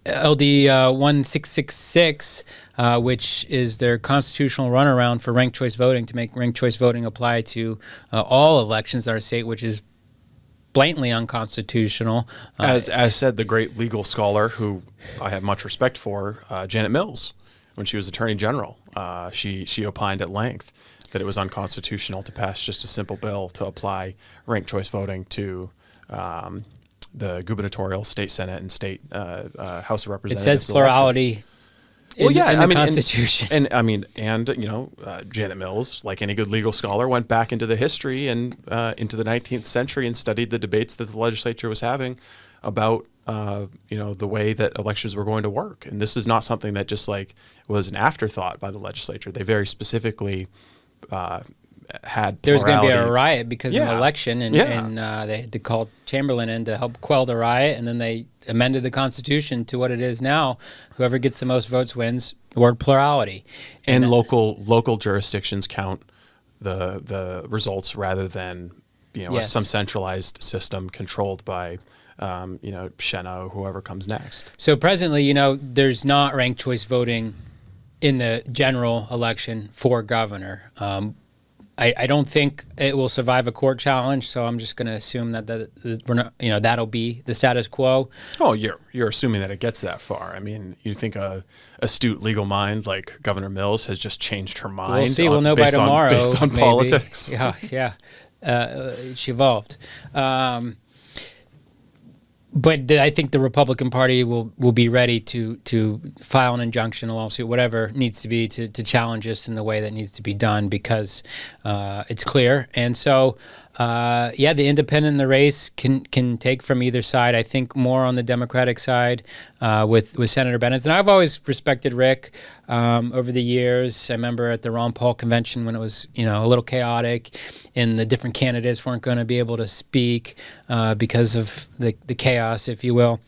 1666, which is their constitutional runaround for ranked choice voting, to make ranked choice voting apply to all elections in our state, which is blatantly unconstitutional. As said the great legal scholar who I have much respect for, Janet Mills, when she was Attorney General, she opined at length that it was unconstitutional to pass just a simple bill to apply ranked choice voting to the gubernatorial, state Senate, and state House of Representatives. It says plurality. In the Constitution. Janet Mills, like any good legal scholar, went back into the history and into the 19th century and studied the debates that the legislature was having about the way that elections were going to work. And this is not something that just was an afterthought by the legislature. They very specifically had there was going to be a riot because of an election, and they had to call Chamberlain in to help quell the riot, and then they amended the Constitution to what it is now. Whoever gets the most votes wins. The word plurality. And local jurisdictions count the results rather than some centralized system controlled by Shenna or whoever comes next. So presently, there's not ranked choice voting in the general election for governor. I don't think it will survive a court challenge, so I'm just going to assume that we're not, that'll be the status quo. Oh, you're assuming that it gets that far. I mean, you think a astute legal mind like Governor Mills has just changed her mind? We'll see. We'll know by tomorrow. Based on maybe. Politics. Yeah. she evolved. But I think the Republican Party will be ready to file an injunction, a lawsuit, whatever needs to be to challenge us in the way that needs to be done, because it's clear. And so, the independent in the race can take from either side. I think more on the Democratic side with Senator Bennett. And I've always respected Rick over the years. I remember at the Ron Paul convention when it was a little chaotic, and the different candidates weren't going to be able to speak because of the chaos, if you will.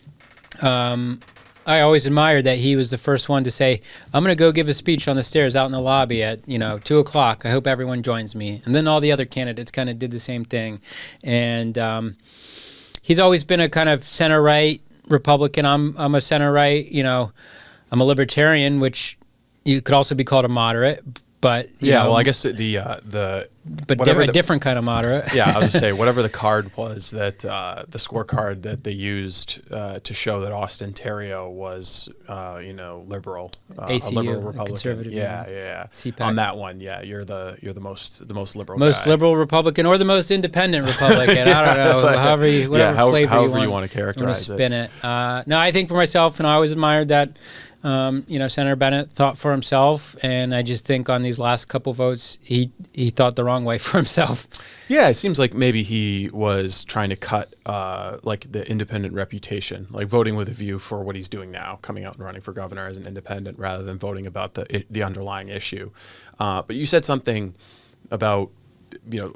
I always admired that he was the first one to say, I'm going to go give a speech on the stairs out in the lobby at 2 o'clock. I hope everyone joins me. And then all the other candidates kind of did the same thing. And he's always been a kind of center-right Republican. I'm a center-right, I'm a libertarian, which you could also be called a moderate. But well, I guess a different kind of moderate. Yeah, I was gonna say whatever the card was that the scorecard that they used to show that Austin Terrio was liberal, ACU, a liberal Republican. Conservative. Yeah. CPAC. On that one, you're the most liberal. Most guy. liberal Republican, or the most independent Republican. I don't know. Whatever flavor you want to characterize to spin it. No, I think for myself, and I always admired that. Senator Bennett thought for himself, and I just think on these last couple votes, he thought the wrong way for himself. Yeah, it seems like maybe he was trying to cut like the independent reputation, like voting with a view for what he's doing now, coming out and running for governor as an independent rather than voting about the underlying issue. But you said something about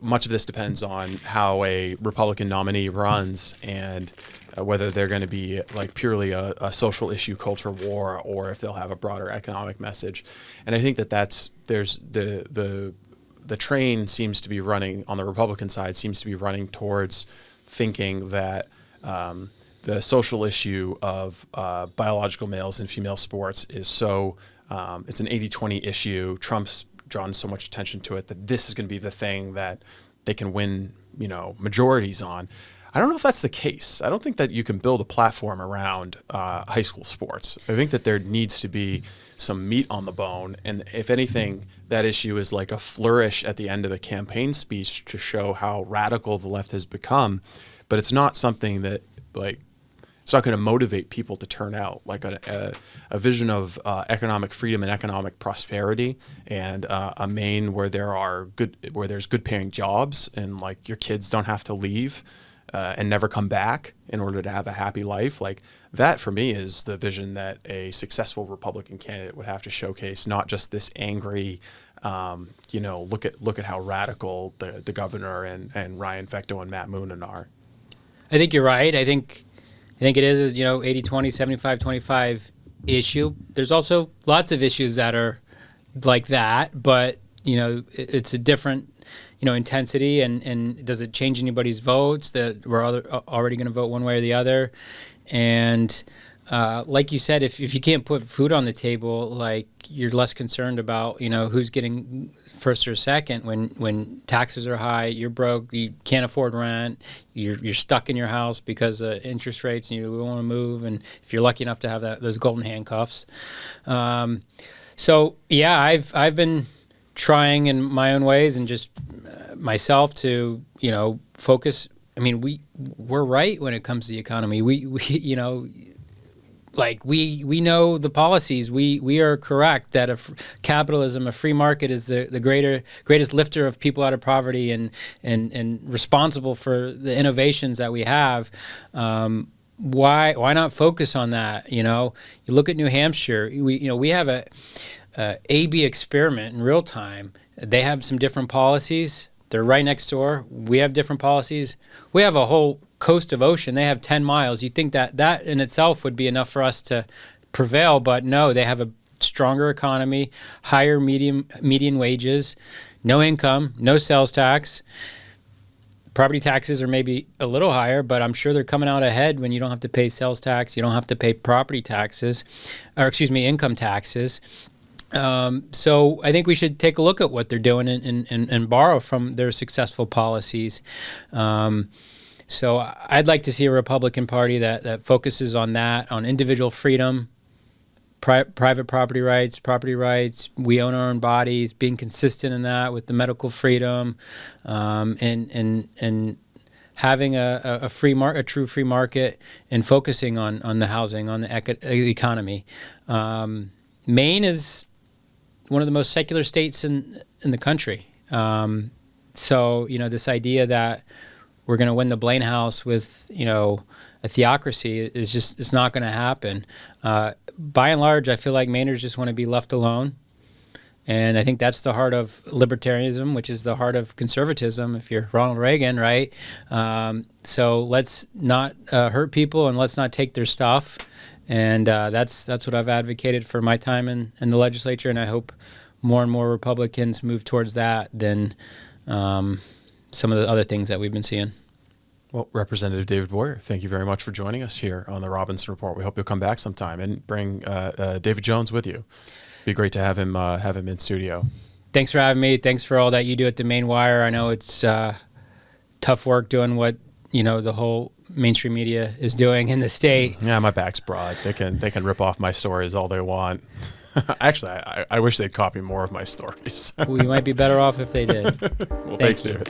much of this depends on how a Republican nominee runs and whether they're going to be like purely a social issue culture war or if they'll have a broader economic message. And I think there's the train seems to be running on the Republican side, seems to be running towards thinking that the social issue of biological males in female sports is so it's an 80-20 issue. Trump's drawn so much attention to it that this is going to be the thing that they can win majorities on. I don't know if that's the case. I don't think that you can build a platform around high school sports. I think that there needs to be some meat on the bone. And if anything, that issue is like a flourish at the end of a campaign speech to show how radical the left has become. But it's not something that it's not going to motivate people to turn out. Like a vision of economic freedom and economic prosperity, and a Maine where there's good paying jobs, and like your kids don't have to leave and never come back in order to have a happy life. Like that for me is the vision that a successful Republican candidate would have to showcase, not just this angry, look at how radical the governor and Ryan Fecteau and Matt Moonen are. I think you're right. I think it is 80-20, 75-25 issue. There's also lots of issues that are like that, but it's a different intensity, and does it change anybody's votes that we're already going to vote one way or the other? And like you said, if you can't put food on the table, like you're less concerned about who's getting first or second when taxes are high, you're broke, you can't afford rent, you're stuck in your house because of interest rates, and you want to move, and if you're lucky enough to have those golden handcuffs. So yeah, I've been trying in my own ways and just myself to focus. I mean, we're right when it comes to the economy. We know the policies. We are correct that capitalism, a free market, is the greatest lifter of people out of poverty and responsible for the innovations that we have. Why not focus on that? You look at New Hampshire. We have a A/B experiment in real time. They have some different policies. They're right next door. We have different policies. We have a whole coast of ocean. They have 10 miles. You'd think that in itself would be enough for us to prevail, but no, they have a stronger economy, higher median wages, no income, no sales tax. Property taxes are maybe a little higher, but I'm sure they're coming out ahead when you don't have to pay sales tax, you don't have to pay property taxes, income taxes. So I think we should take a look at what they're doing and borrow from their successful policies. So I'd like to see a Republican Party that focuses on that, on individual freedom, private property rights. We own our own bodies. Being consistent in that with the medical freedom, and having a true free market, and focusing on the housing, on the economy. Maine is one of the most secular states in the country. So this idea that we're going to win the Blaine House with a theocracy is just, it's not going to happen. By and large, I feel like Mainers just want to be left alone. And I think that's the heart of libertarianism, which is the heart of conservatism, if you're Ronald Reagan, right? So let's not hurt people, and let's not take their stuff. And that's what I've advocated for my time in the legislature, and I hope more and more Republicans move towards that than some of the other things that we've been seeing. Well, Representative David Boyer, thank you very much for joining us here on the Robinson Report. We hope you'll come back sometime and bring David Jones with you. Be great to have him in studio. Thanks for having me. Thanks for all that you do at the Maine Wire. I know it's tough work doing what the whole mainstream media is doing in the state. Yeah, my back's broad. They can rip off my stories all they want. Actually, I wish they'd copy more of my stories. We might be better off if they did. Well, thanks, David.